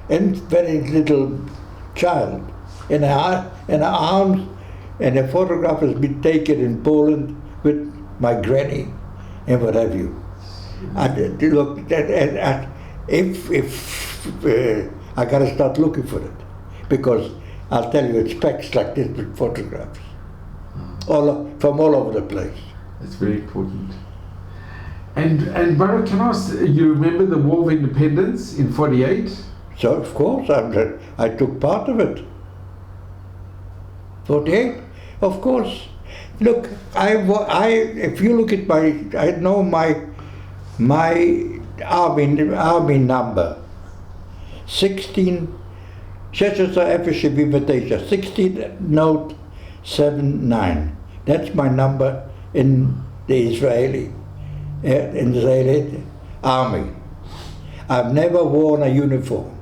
B: very little child in her arms, and the photograph has been taken in Poland with my granny and what have you. Look, I got to start looking for it, because I'll tell you, it's packed like this with photographs, from all over the place.
A: That's very important. And Baruch, can I ask, you remember the War of Independence in 48?
B: So of course I took part of it. 48, of course. Look, if you look at I know my army number, 16. 16 note 79. That's my number in the Israeli army. I've never worn a uniform.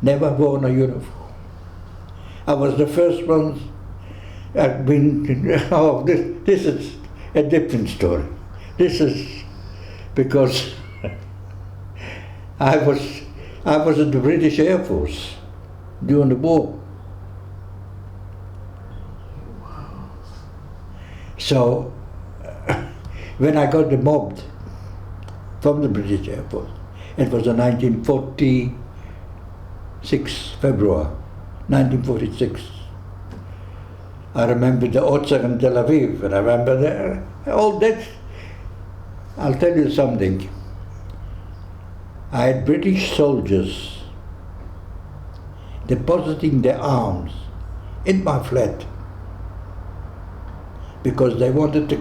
B: Never worn a uniform. I was the first one. I've been. Oh, this is a different story. This is because I was in the British Air Force during the war. So when I got mobbed from the British Air Force, it was in 1946, February, 1946. I remember the Otzer in Tel Aviv, and I remember all that. I'll tell you something. I had British soldiers depositing their arms in my flat because they wanted to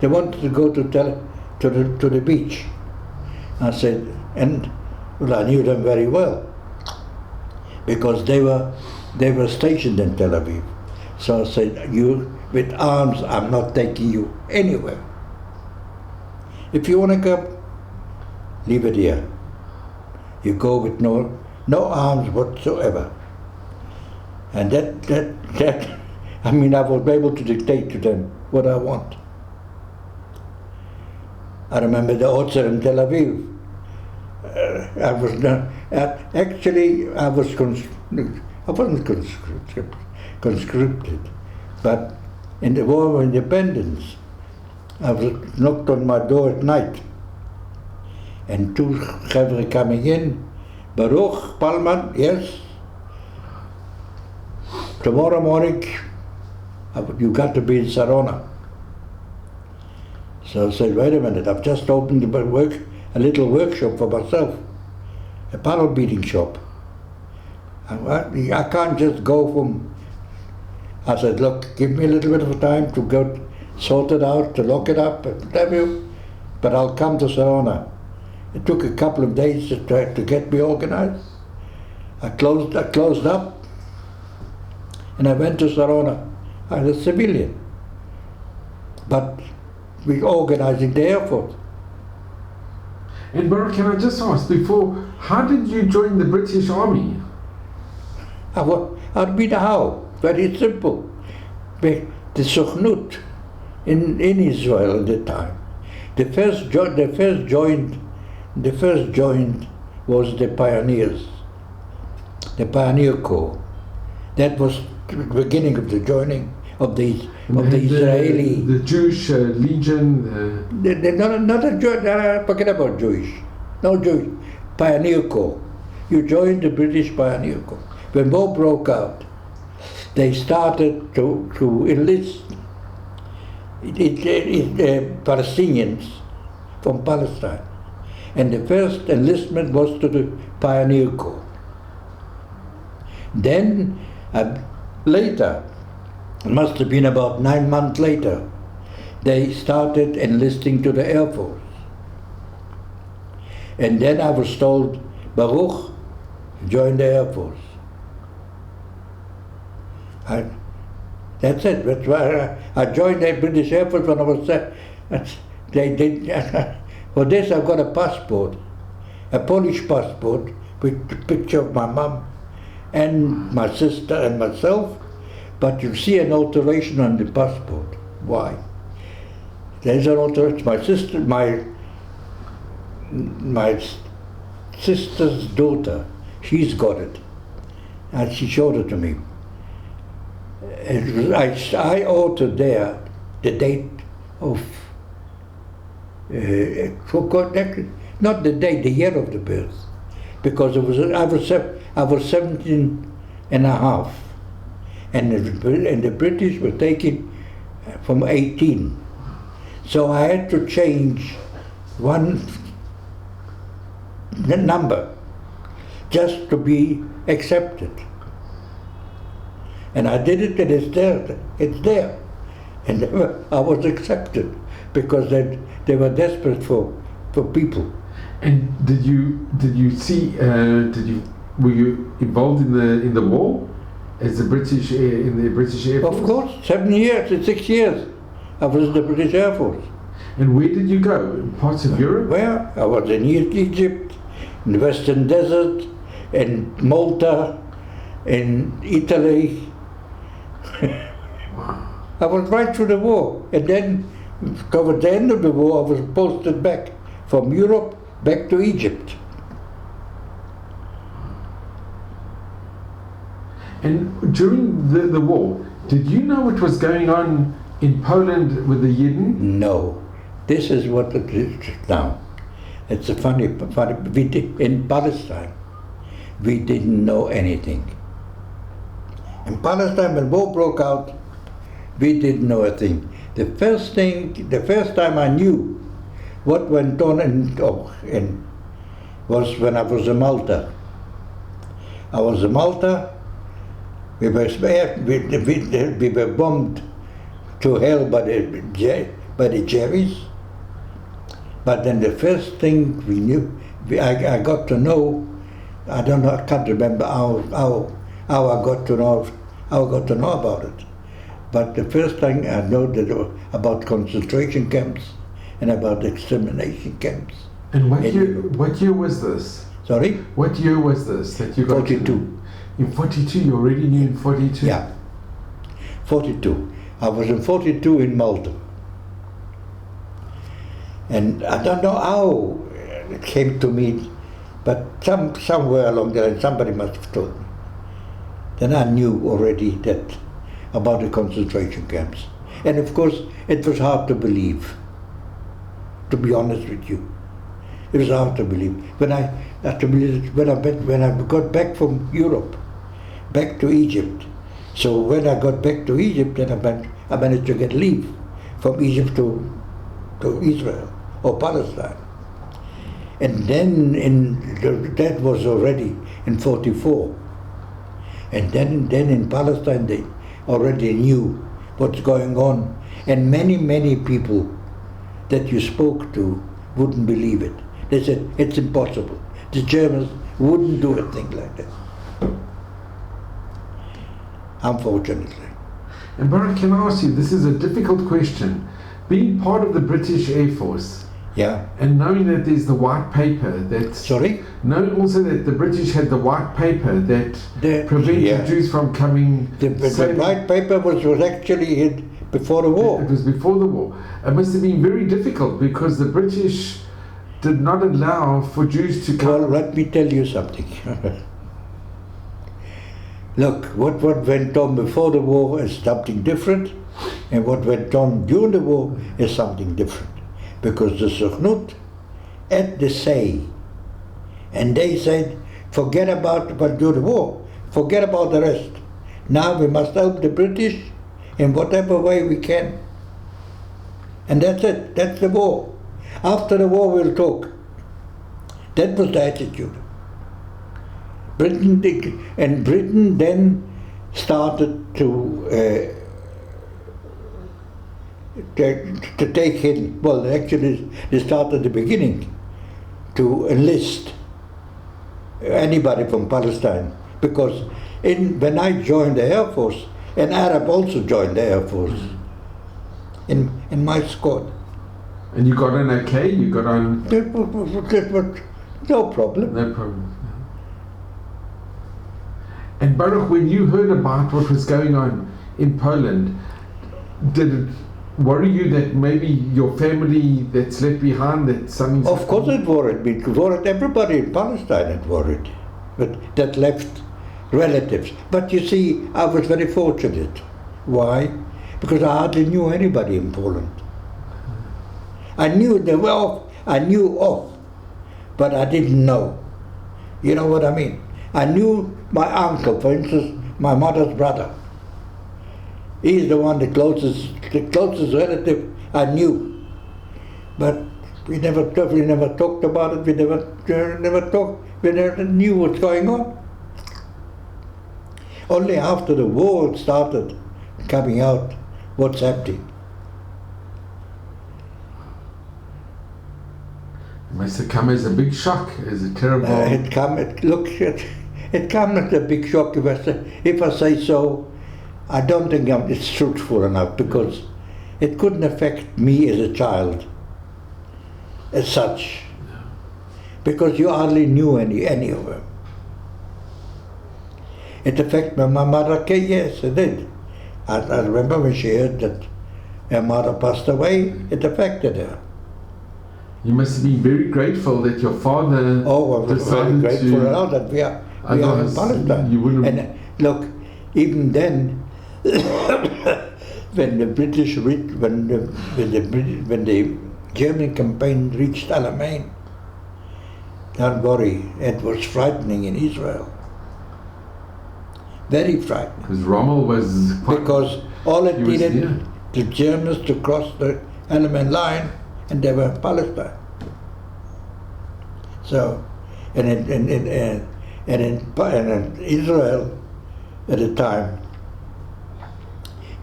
B: go to the beach. I said, well, I knew them very well because they were stationed in Tel Aviv. So I said, you with arms, I'm not taking you anywhere. If you want to come, leave it here. You go with no arms whatsoever. And that I mean, I was able to dictate to them what I want. I remember the Otzer in Tel Aviv. I wasn't conscripted, but in the War of Independence, I was knocked on my door at night, and two chevre coming in. Baruch Perlman, yes. Tomorrow morning, you got to be in Sarona. So I said, wait a minute, I've just opened a little workshop for myself. a paddle beating shop. And I can't just go from, I said, look, give me a little bit of time to go sort it out, to lock it up, and whatever, but I'll come to Sarona. It took a couple of days to get me organized. I closed up, and I went to Sarona. I was a civilian, but we organizing the airport.
A: And Baruch, can I just ask before, how did you join the British Army?
B: I'd been how? Very simple. The Sukhnut in Israel at the time. The first joint was the pioneers, the Pioneer Corps. That was the beginning of the joining of the Israeli.
A: The Jewish Legion.
B: Not a Jewish. Forget about Jewish. No Jewish. Pioneer Corps. You joined the British Pioneer Corps. When war broke out, they started to enlist Palestinians from Palestine. And the first enlistment was to the Pioneer Corps. Then, later, it must have been about 9 months later, they started enlisting to the Air Force. And then I was told, Baruch, join the Air Force. That's it. That's why I joined the British Air Force when I was they did. For this I've got a passport, a Polish passport with a picture of my mum and my sister and myself, but you see an alteration on the passport. Why? There's an alteration. My sister's daughter, she's got it, and she showed it to me. I altered there the date of, not the date, the year of the birth, because I was 17 and a half, and the British were taking from 18. So I had to change one number just to be accepted. And I did it, and it's there. And I was accepted because they were desperate for people.
A: And were you involved in the war as in the British Air Force?
B: Of course, 6 years. I was in the British Air Force.
A: And where did you go? In parts of Europe?
B: Where? I was in Egypt, in the Western Desert, in Malta, in Italy. I was right through the war, and then towards the end of the war I was posted back from Europe back to Egypt.
A: And during the war, did you know what was going on in Poland with the Yidden?
B: No. This is what it is now. It's a funny in Palestine, we didn't know anything. In Palestine, when war broke out, we didn't know a thing. The first time I knew what went on was when I was in Malta. I was in Malta. We were bombed to hell by the Jerry's. But then the first thing we knew, I got to know. I don't know. I can't remember how I got to know about it. But the first thing I know about concentration camps and about extermination camps.
A: And what year was this?
B: Sorry?
A: What year was this that you got
B: 42.
A: In 42, you already knew in 42?
B: Yeah, 42. I was in 42 in Malta. And I don't know how it came to me, but somewhere along the line somebody must have told me. Then I knew already that about the concentration camps. And of course, it was hard to believe, to be honest with you. It was hard to believe. When I got back from Europe, back to Egypt. So when I got back to Egypt, then I managed to get leave from Egypt to Israel or Palestine. And then that was already in 44. And then in Palestine they already knew what's going on. And many people that you spoke to wouldn't believe it. They said, it's impossible. The Germans wouldn't do a thing like that. Unfortunately.
A: And Baruch, can I ask you, this is a difficult question. Being part of the British Air Force,
B: Yeah.
A: and knowing that there's the white paper that...
B: Sorry?
A: Knowing also that the British had the white paper that prevented Jews from coming...
B: The white paper was actually before the war.
A: It was before the war. It must have been very difficult because the British did not allow for Jews to come...
B: Well, let me tell you something. Look, what went on before the war is something different, and what went on during the war is something different. Because the Sukhnut had the say, and they said, forget about what during the war, forget about the rest. Now we must help the British in whatever way we can. And that's it, that's the war. After the war we'll talk. That was the attitude. Britain then started to take in, well actually they started at the beginning to enlist anybody from Palestine, because when I joined the Air Force, an Arab also joined the Air Force in my squad.
A: And you got on okay? You got on...
B: No problem.
A: No problem. And Baruch, when you heard about what was going on in Poland, did it worry you that maybe your family that's left behind, that something...
B: Of course it worried me. It worried everybody in Palestine, it worried. But that left relatives. But you see, I was very fortunate. Why? Because I hardly knew anybody in Poland. I knew of, but I didn't know. You know what I mean? I knew my uncle, for instance, my mother's brother. He's the one, the closest relative I knew. But we never talked about it. We never knew what's going on. Only after the war it started coming out what's happening.
A: It must have come as a big shock, as a terrible...
B: It came as a big shock. If I say so, I don't think it's truthful enough, because it couldn't affect me as a child, as such, because you hardly knew any of them. It affected my mother. Okay, yes, it did. I remember when she heard that her mother passed away, it affected her.
A: You must have been very grateful that your father...
B: Oh, I was very grateful now that we are in Palestine.
A: You wouldn't...
B: And look, even then, when the German campaign reached Alamein, don't worry, it was frightening in Israel. Very frightening.
A: Because Rommel was...
B: Because all it needed, the Germans to cross the Alamein line, and they were in Palestine. So, and in Israel at the time,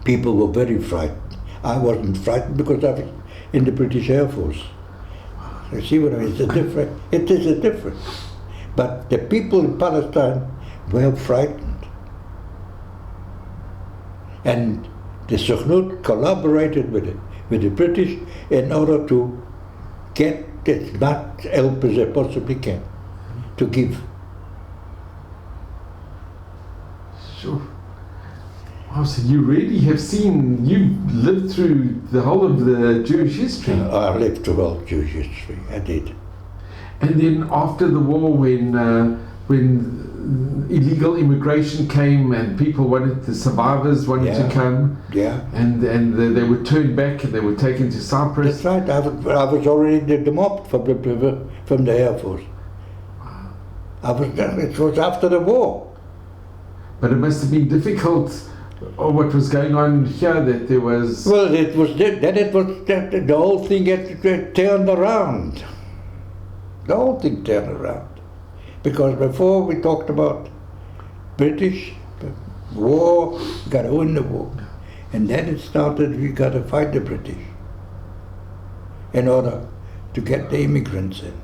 B: people were very frightened. I wasn't frightened because I was in the British Air Force. You see what I mean? It is a difference. But the people in Palestine were frightened. And the Sukhnut collaborated with the British in order to get as much help as they possibly can, to give.
A: Sure. Wow, so you really have seen, you've lived through the whole of the Jewish history.
B: I lived through all Jewish history, I did.
A: And then after the war, when illegal immigration came and people the survivors wanted to come, and they were turned back and they were taken to Cyprus.
B: That's right. I was already demobbed from the Air Force. It was after the war.
A: But it must have been difficult. What was going on here? That there was.
B: Well, it was the whole thing had turned around. The whole thing turned around. Because before we talked about British, war, we got to win the war. And then it started, we got to fight the British in order to get the immigrants in,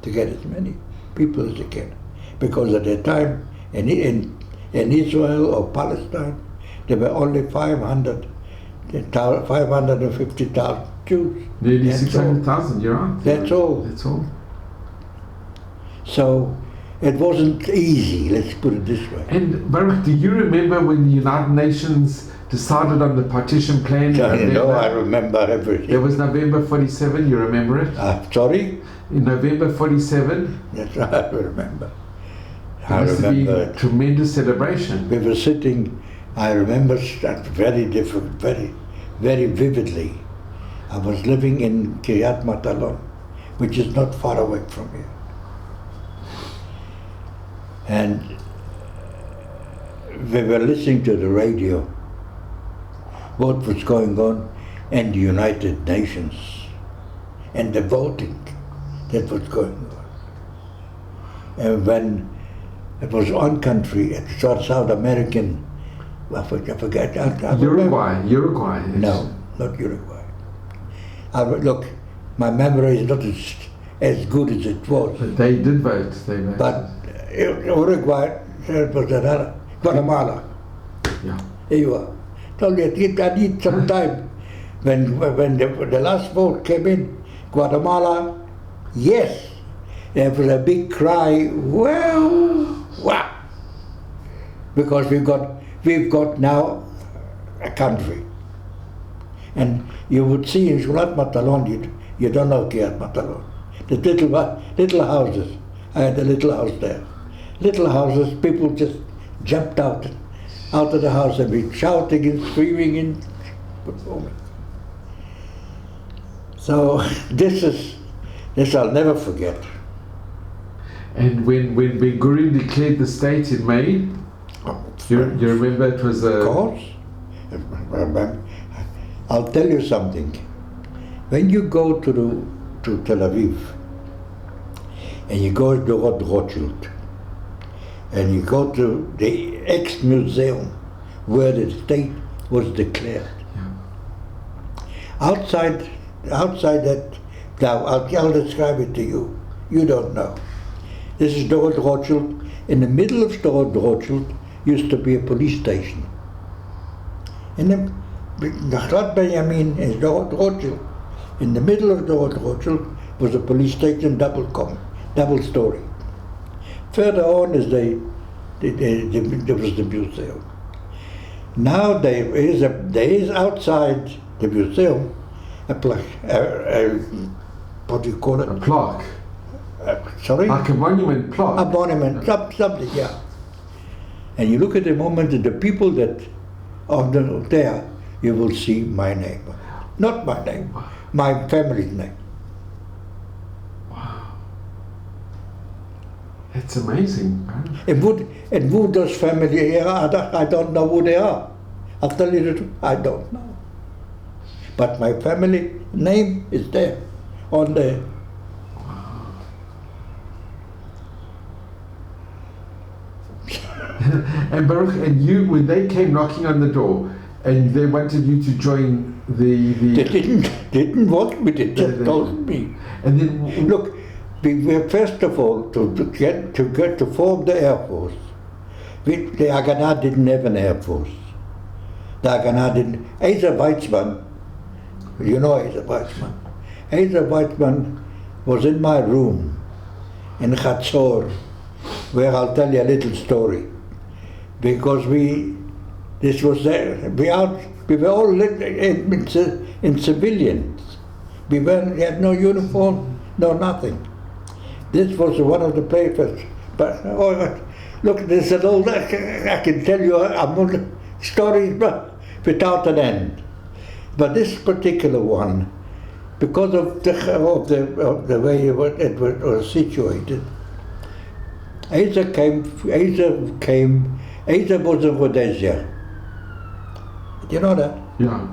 B: to get as many people as they can. Because at that time, in Israel or Palestine, there were only 550,000 Jews.
A: Nearly 600,000, you're right.
B: That's all.
A: That's all.
B: So it wasn't easy, let's put it this way.
A: And Baruch, do you remember when the United Nations decided on the partition plan?
B: I remember everything.
A: There was November 47, you remember it?
B: Sorry?
A: In November 47?
B: That's right, I remember.
A: There must have been a tremendous celebration.
B: We were sitting, I remember that very different, very vividly. I was living in Kiryat Matalon, which is not far away from here. And we were listening to the radio, what was going on in the United Nations, and the voting that was going on. And when it was one country, it was South American, I forget.
A: Uruguay.
B: No, not Uruguay. Look, my memory is not as good as it was.
A: But they did vote.
B: But Uruguay, it was another, Guatemala.
A: Yeah.
B: Here you are. Told you, I need some time. When the last vote came in, Guatemala, yes. There was a big cry, well, wow. Because we've got now a country. And you would see in Kiryat Matalon, you don't know Kiryat Matalon. The little houses. I had a little house there. Little houses, people just jumped out of the house and be shouting and screaming and performing. So this I'll never forget.
A: And when Ben Gurion declared the state in May, you remember it was a...
B: Of course. I'll tell you something. When you go to Tel Aviv, and you go to Rothschild, and you go to the ex-museum where the state was declared.
A: Yeah.
B: Outside that, now I'll describe it to you. You don't know. This is Dorot Rothschild. In the middle of Dorot Rothschild used to be a police station. In the Nachlat Benjamin is Dorot Rothschild. In the middle of Dorot Rothschild was a police station, double story. Further on is there was the museum. Now there is outside the museum what do you call it?
A: A plaque.
B: Sorry?
A: Like a monument plaque.
B: A monument, something, yeah. And you look at the moment of the people that are there, you will see my name. Not my name, my family's name.
A: It's amazing.
B: And who those family here are, I don't know who they are. I'll tell you the truth, I don't know. But my family name is there, on there.
A: And Baruch, and you, when they came knocking on the door, and they wanted you to join the...
B: They didn't want me, they just told me.
A: And then...
B: Look, we were first of all to form the Air Force. The Haganah didn't have an Air Force. The Haganah didn't. Asa Weizmann, you know Asa Weizmann. Asa Weizmann was in my room in Chatzor, where I'll tell you a little story. Because we were all in civilians. We had no uniform, no nothing. This was one of the papers. But look, there's an old. I can tell you stories without an end. But this particular one, because of the way it was situated, Asa was in Rhodesia. Do you know that?
A: Yeah.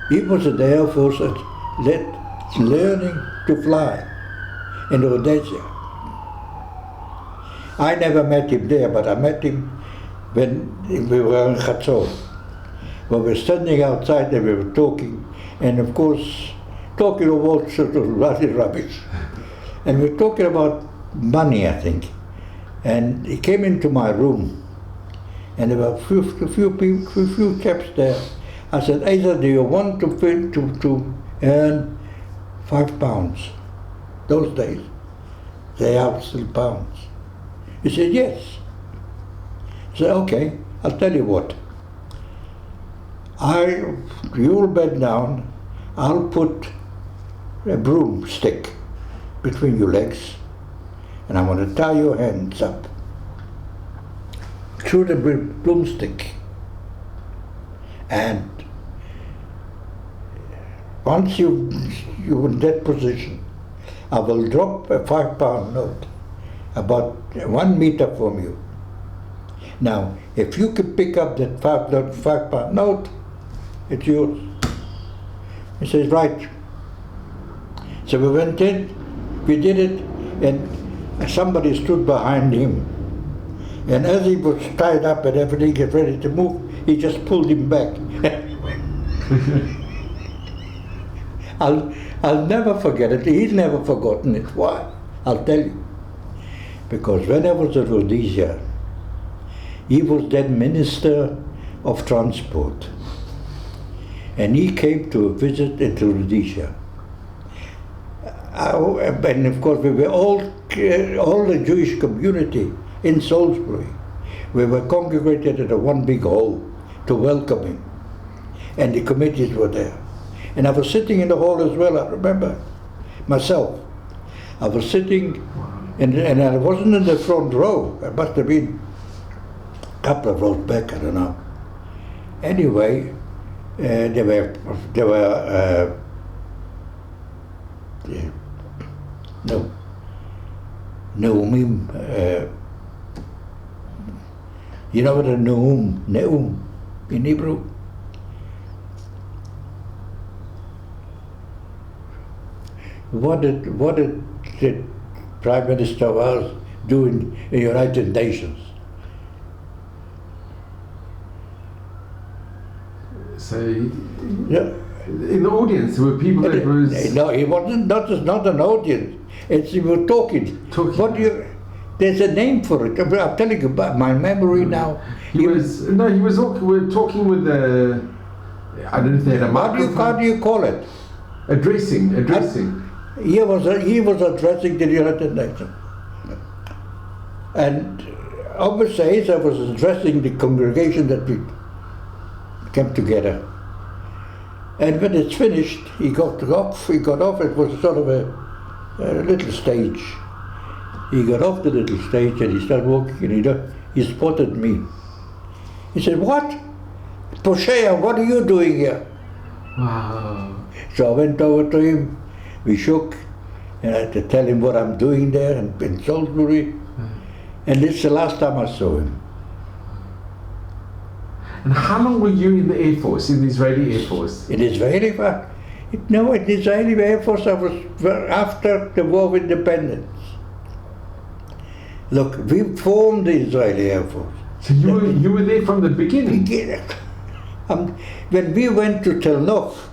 B: he was in the Air Force and learning to fly in Rhodesia. I never met him there, but I met him when we were in Chatzor. We were standing outside and we were talking, and of course, talking about all sorts of rubbish. And we were talking about money, I think. And he came into my room, and there were a few chaps there. I said, Asa, do you want to earn £5? Those days, they are still pounds. He said, yes. I said, okay, I'll tell you what. You'll bend down, I'll put a broomstick between your legs, and I'm going to tie your hands up through the broomstick. And once you're in that position, I will drop a £5 note about 1 meter from you. Now, if you can pick up that £5 note, it's yours. He says, right. So we went in, we did it, and somebody stood behind him. And as he was tied up and everything, get ready to move, he just pulled him back. I'll never forget it. He's never forgotten it. Why? I'll tell you. Because when I was in Rhodesia, he was then Minister of Transport. And he came to a visit into Rhodesia. And of course we were all the Jewish community in Salisbury. We were congregated at a one big hall to welcome him. And the committees were there. And I was sitting in the hall as well, I remember myself. I was sitting, and I wasn't in the front row. I must have been a couple of rows back, I don't know. Anyway, there were Neumim, you know what a Neum in Hebrew? What did the Prime Minister of ours do in the United Nations?
A: So, yeah. In the audience, there were people that was...
B: No, he wasn't, not an audience. He was talking. What do you... There's a name for it. I'm telling you about my memory now.
A: He was talking with the... I don't know if they had a microphone.
B: How do you call it?
A: Addressing.
B: He was addressing the United Nations. And obviously, I was addressing the congregation that we came together. And when it's finished, he got off. It was sort of a little stage. He got off the little stage and he started walking, and he spotted me. He said, "What? Poshea, what are you doing here?"
A: Wow.
B: So I went over to him, we shook, and I had to tell him what I'm doing there in Salisbury. And it's the last time I saw him.
A: And how long were you in the Air Force, in the Israeli Air Force?
B: In Israeli, in the Israeli Air Force I was after the War of Independence. Look, we formed the Israeli Air Force.
A: So you were there from the beginning?
B: When we went to Tel Nov,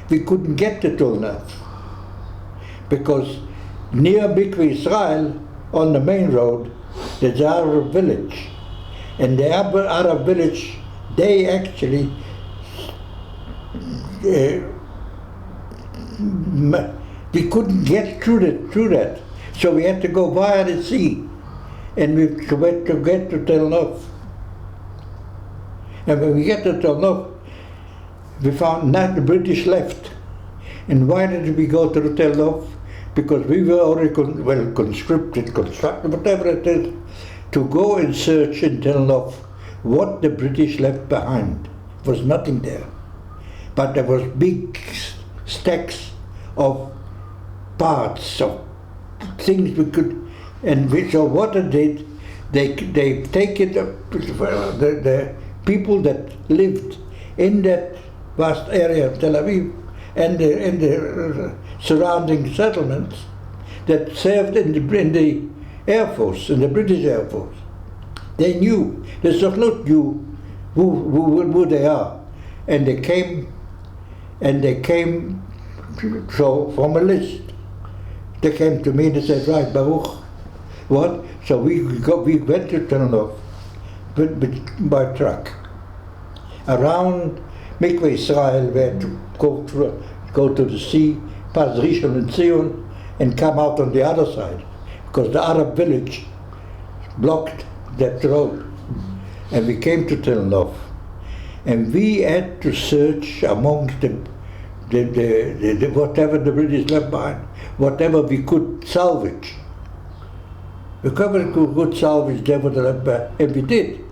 B: we couldn't get to Tel Nov because near Mikveh Israel, on the main road, there's an Arab village. And the Arab village, they actually we couldn't get through that. So we had to go via the sea, and we had to get to Tel Nov. And when we get to Tel Nov, we found not the British left. And why did we go to Tel Nov? Because we were already conscripted, whatever it is, to go and search in Tel Nov what the British left behind. There was nothing there. But there was big stacks of parts, of things we could, so what they did, they take it, the people that lived in that vast area of Tel Aviv and the surrounding settlements that served in the Air Force, in the British Air Force. They knew, the Sochnut knew who they are. And they came, so from a list, they came to me and they said, right, Baruch, what? So we went to Ternov by truck. Around Mikveh Israel, we had to go to the sea, pass Rishon and Zion, and come out on the other side, because the Arab village blocked that road. And we came to Ternov. And we had to search amongst the whatever the British left behind, whatever we could salvage. Whatever we could salvage, they would left behind, and we did.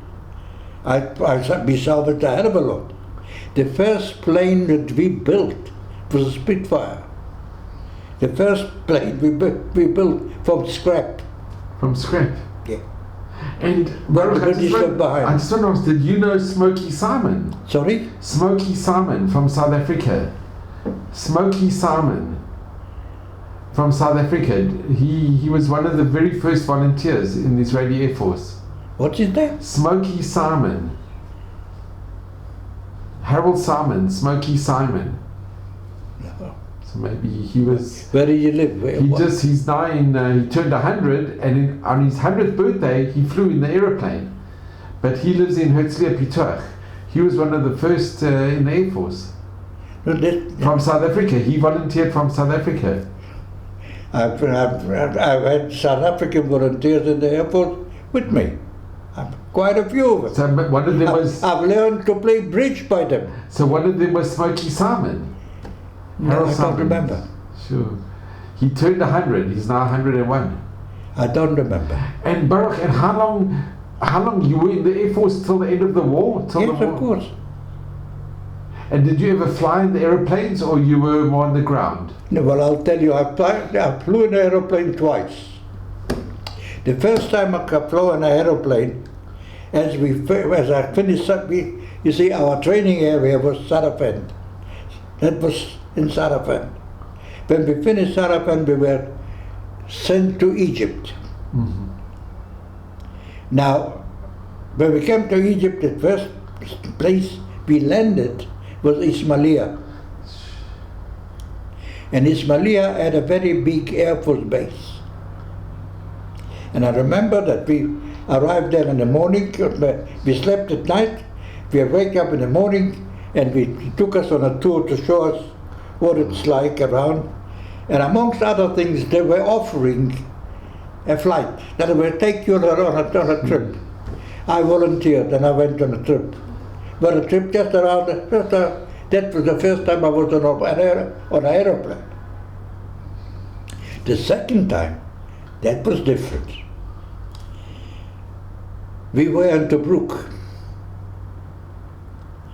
B: We salvaged a hell of a lot. The first plane that we built was a Spitfire. The first plane we built from scrap.
A: From scrap?
B: Yeah.
A: And Baruch, I just want to ask, did you know Smokey Simon?
B: Sorry?
A: Smokey Simon from South Africa. Smokey Simon from South Africa. He was one of the very first volunteers in the Israeli Air Force.
B: What's his name?
A: Smokey Simon. Harold Simon, Smokey Simon.
B: No.
A: So maybe he was.
B: Where did you live?
A: He's now he turned 100, and on his 100th birthday he flew in the aeroplane. But he lives in Herzliya Pituach. He was one of the first in the Air Force. From South Africa. He volunteered from South Africa.
B: I've had South African volunteers in the Air Force with me. Quite a few of them.
A: So one of them was.
B: I've learned to play bridge by them.
A: So one of them was Smokey Simon.
B: No, I don't remember.
A: Sure. He turned 100. He's now 101.
B: I don't remember.
A: And Baruch, and how long you were in the Air Force till the end of the war?
B: Yes, of course.
A: And did you ever fly in the aeroplanes, or you were more on the ground?
B: No, well, I'll tell you, I flew in an aeroplane twice. The first time I flew in an aeroplane, as I finished up, you see, our training area was Sarafan. That was in Sarafan. When we finished Sarafan, we were sent to Egypt.
A: Mm-hmm.
B: Now, when we came to Egypt, the first place we landed was Ismailia. And Ismailia had a very big Air Force base. And I remember that we arrived there in the morning, we slept at night, we wake up in the morning, and he took us on a tour to show us what it's like around. And amongst other things, they were offering a flight. That will take you on a trip. I volunteered and I went on a trip. But a trip just around, that was the first time I was on an aeroplane. The second time, that was different. We were in Tobruk.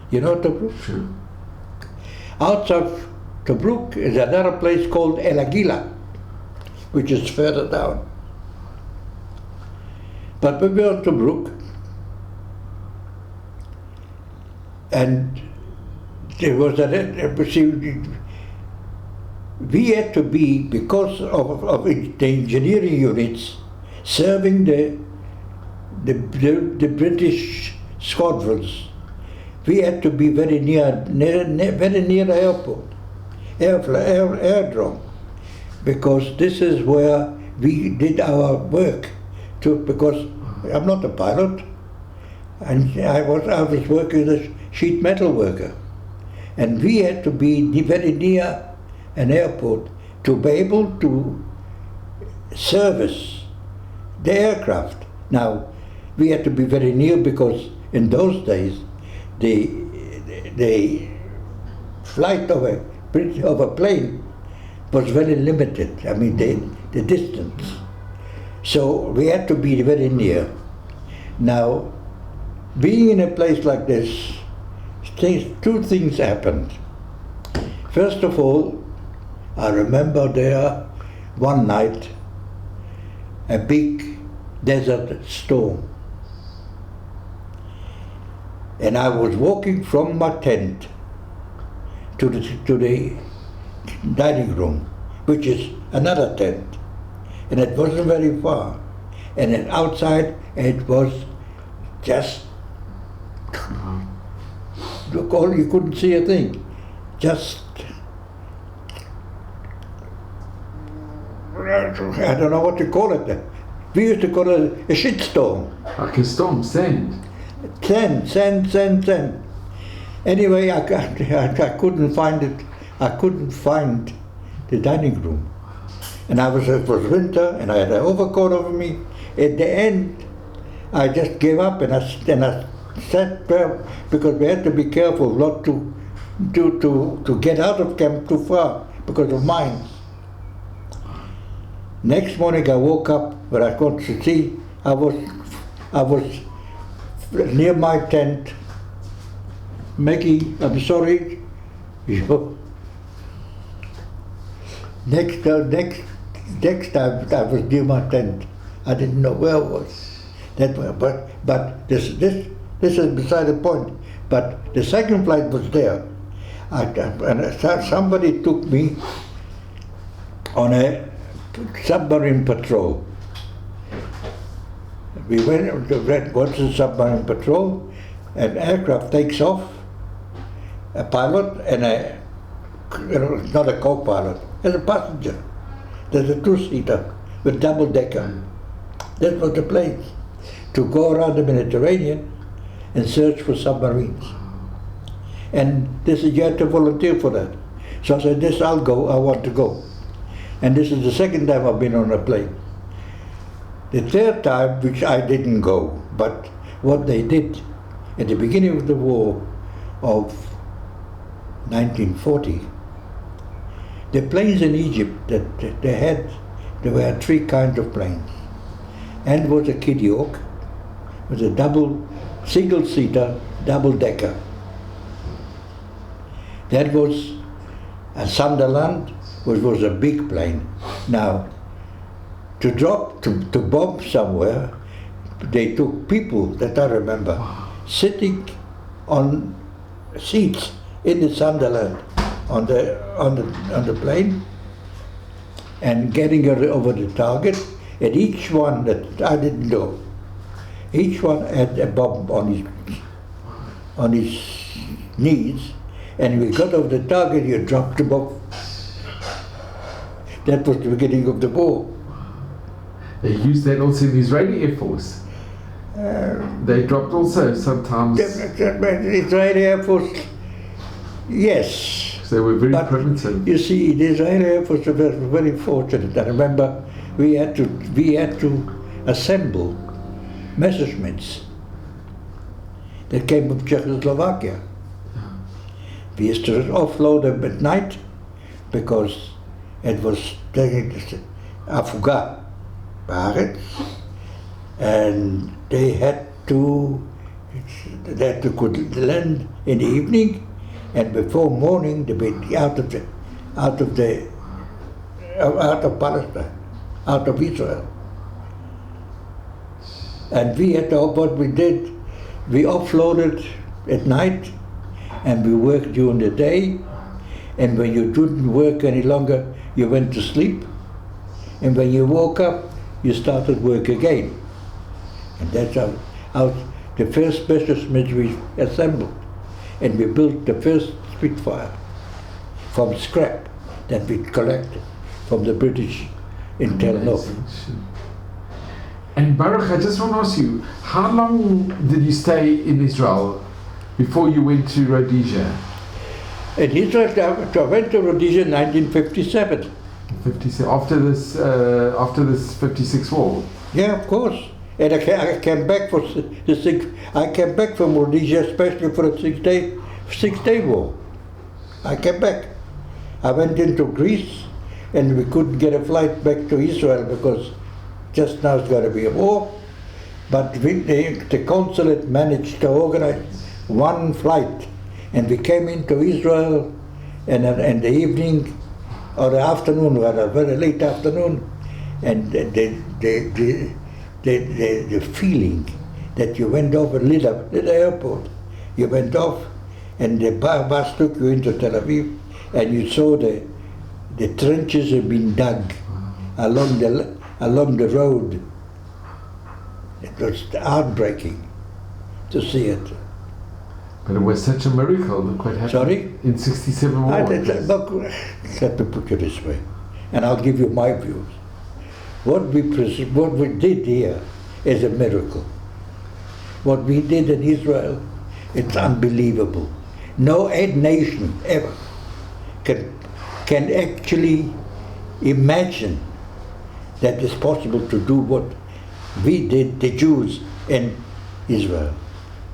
B: You know Tobruk?
A: Sure.
B: Outside Tobruk is another place called El Agila, which is further down. But we were in Tobruk, and there was we had to be, because of the engineering units serving the British squadrons, we had to be very near the airport, airdrome, because this is where we did our work. Because I'm not a pilot, and I was working as a sheet metal worker, and we had to be very near an airport to be able to service the aircraft. Now, we had to be very near because in those days, the flight of a plane was very limited. I mean, the distance. So we had to be very near. Now, being in a place like this, two things happened. First of all, I remember there one night, a big desert storm. And I was walking from my tent to the dining room, which is another tent. And it wasn't very far. And then outside it was just, you couldn't see a thing. Just, I don't know what to call it. We used to call it a shitstorm.
A: Like a storm, sand.
B: Sand. Anyway, I couldn't find it. I couldn't find the dining room. And it was winter, and I had an overcoat over me. At the end, I just gave up, and I sat there because we had to be careful not to get out of camp too far because of mines. Next morning, I woke up, but I got to see I was near my tent. Maggie, I'm sorry. Next time I was near my tent. I didn't know where I was. But this is beside the point. But the second flight was there. Somebody took me on a submarine patrol. We went to submarine patrol. An aircraft takes off, a pilot and not a co-pilot, as a passenger. There's a two-seater with double-decker. That was the plane, to go around the Mediterranean and search for submarines. And you had to volunteer for that. So I said, this I'll go, I want to go. And this is the second time I've been on a plane. The third time, which I didn't go, but what they did at the beginning of the war of 1940, the planes in Egypt that there were three kinds of planes. And was a Kid York, was a single-seater, double-decker. That was a Sunderland, which was a big plane. Now, to bomb somewhere, they took people that I remember sitting on seats in the Sunderland on the plane and getting over the target. And each one that I didn't know, each one had a bomb on his knees, and we got over the target, you dropped the bomb. That was the beginning of the war.
A: They used that also in the Israeli Air Force. They dropped also sometimes.
B: The Israeli Air Force, yes.
A: They were very primitive.
B: You see, the Israeli Air Force was very fortunate. I remember we had to assemble Messerschmitts that came from Czechoslovakia. We used to offload them at night because it was Afghan barracks, and they had to land in the evening, and before morning they be out of Palestine, out of Israel. And we had to, what we did, we offloaded at night and we worked during the day, and when you didn't work any longer, you went to sleep, and when you woke up, you started work again. And that's how the first Messerschmitt we assembled, and we built the first Spitfire from scrap that we collected from the British in Tel Nov.
A: And Baruch, I just want to ask you, how long did you stay in Israel before you went to Rhodesia?
B: In Israel, I went to Rhodesia in 1957.
A: After this 56 war?
B: Yeah, of course. And I came back for I came back from Rhodesia especially for the Six-Day War. I came back. I went into Greece, and we couldn't get a flight back to Israel because just now it's going to be a war. But the consulate managed to organize one flight, and we came into Israel in the evening or the afternoon, rather, very late afternoon, and the feeling that you went over Lida, the airport, You went off, and the bus took you into Tel Aviv, and you saw the trenches had been dug along the road. It was heartbreaking to see it.
A: But it was such a miracle. Look what happened.
B: Sorry?
A: In 67 war.
B: Look, let me put it this way, and I'll give you my views. What we did here is a miracle. What we did in Israel, it's unbelievable. No nation ever can actually imagine that it's possible to do what we did, the Jews in Israel.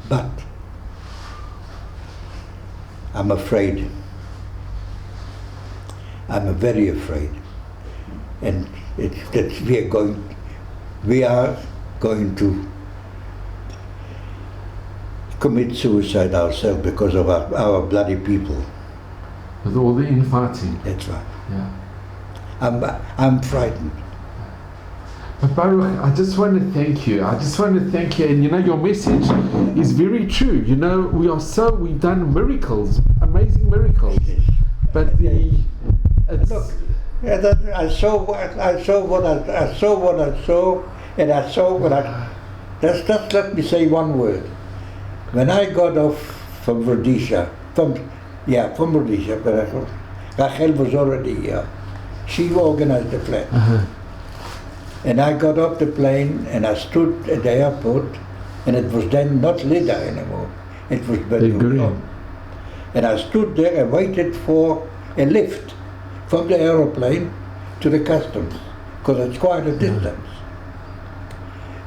B: But I'm afraid. I'm very afraid. And it's that we are going to commit suicide ourselves because of our bloody people.
A: With all the infighting.
B: That's right.
A: Yeah.
B: I'm frightened.
A: But Baruch, I just want to thank you. And your message is very true. We've done miracles, amazing miracles. But
B: look, I saw what I saw, Just let me say one word. When I got off from Rhodesia, but Rachel was already here. She organized the flight. And I got off the plane and I stood at the airport, and it was then not Lida anymore. It was Ben Gurion. And I stood there and waited for a lift from the aeroplane to the customs, because it's quite a distance.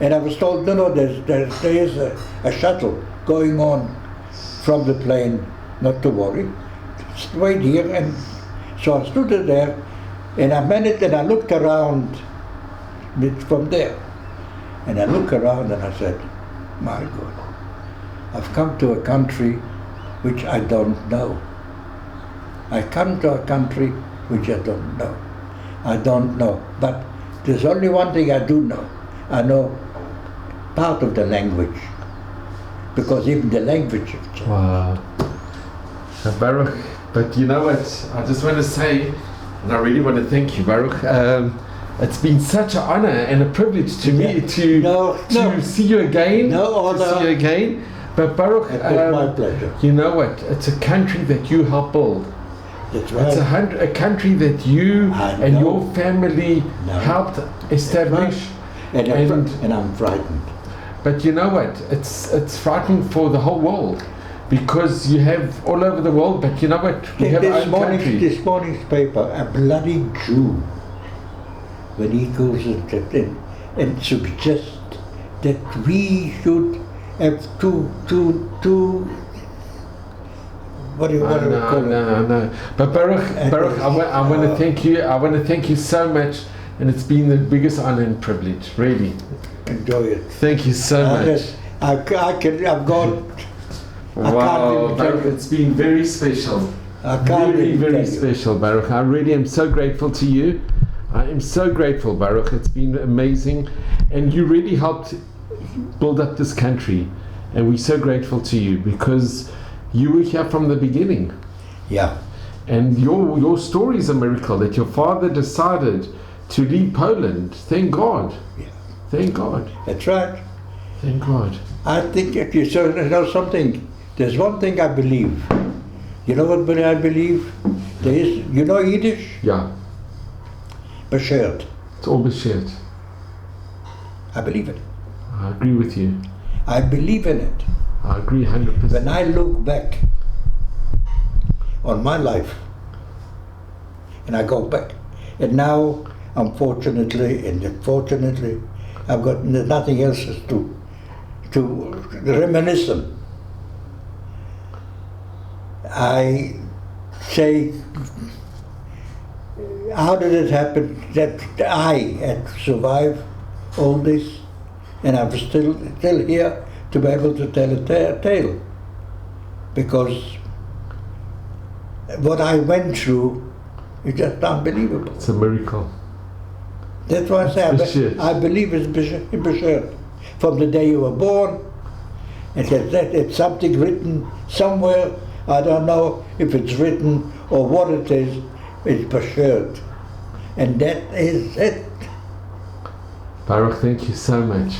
B: And I was told, no, there is a shuttle going on from the plane, not to worry, just wait here. And so I stood there, and I managed, and I looked around from there. And I looked around and I said, my God, I've come to a country which I don't know. I come to a country which I don't know. I don't know. But there's only one thing I do know. I know part of the language, because even the language has changed.
A: Wow. Baruch, but you know what? I just want to say, and I really want to thank you, Baruch. It's been such an honor and a privilege to me to see you again. To see you again. But Baruch,
B: it was my pleasure.
A: You know what? It's a country that you helped build.
B: That's right.
A: It's a country that you and your family helped establish.
B: And I'm frightened.
A: But you know what? It's frightening for the whole world, because you have all over the world. But you know what? We have our own country.
B: This morning's paper, a bloody Jew, when he goes and suggests that we should have two what do you call it?
A: No. But Baruch, I want to thank you. I want to thank you so much, and it's been the biggest honor and privilege, really.
B: Enjoy it.
A: Thank you so much.
B: I've gone.
A: Wow, Baruch, it's been very special. Very special, Baruch. I really am so grateful to you. I am so grateful, Baruch. It's been amazing, and you really helped build up this country, and we're so grateful to you, because you were here from the beginning.
B: Yeah.
A: And your story is a miracle, that your father decided to leave Poland. Thank God.
B: Yeah.
A: Thank God.
B: That's right.
A: Thank God.
B: I think if you know something, there's one thing I believe. You know what I believe? There is, you know Yiddish?
A: Yeah.
B: Beschert.
A: It's all beschert.
B: I believe it.
A: I agree with you.
B: I believe in it.
A: I agree 100%.
B: When I look back on my life, and I go back, and now, unfortunately and fortunately, I've got nothing else to reminisce on. I say, how did it happen that I had survived all this, and I'm still here to be able to tell a tale? Because what I went through is just unbelievable.
A: It's a miracle.
B: That's why I say I believe it's B'Sher. From the day you were born And that it's something written somewhere, I don't know if it's written or what it is, it's beshirt. And that is it.
A: Baruch, thank you so much.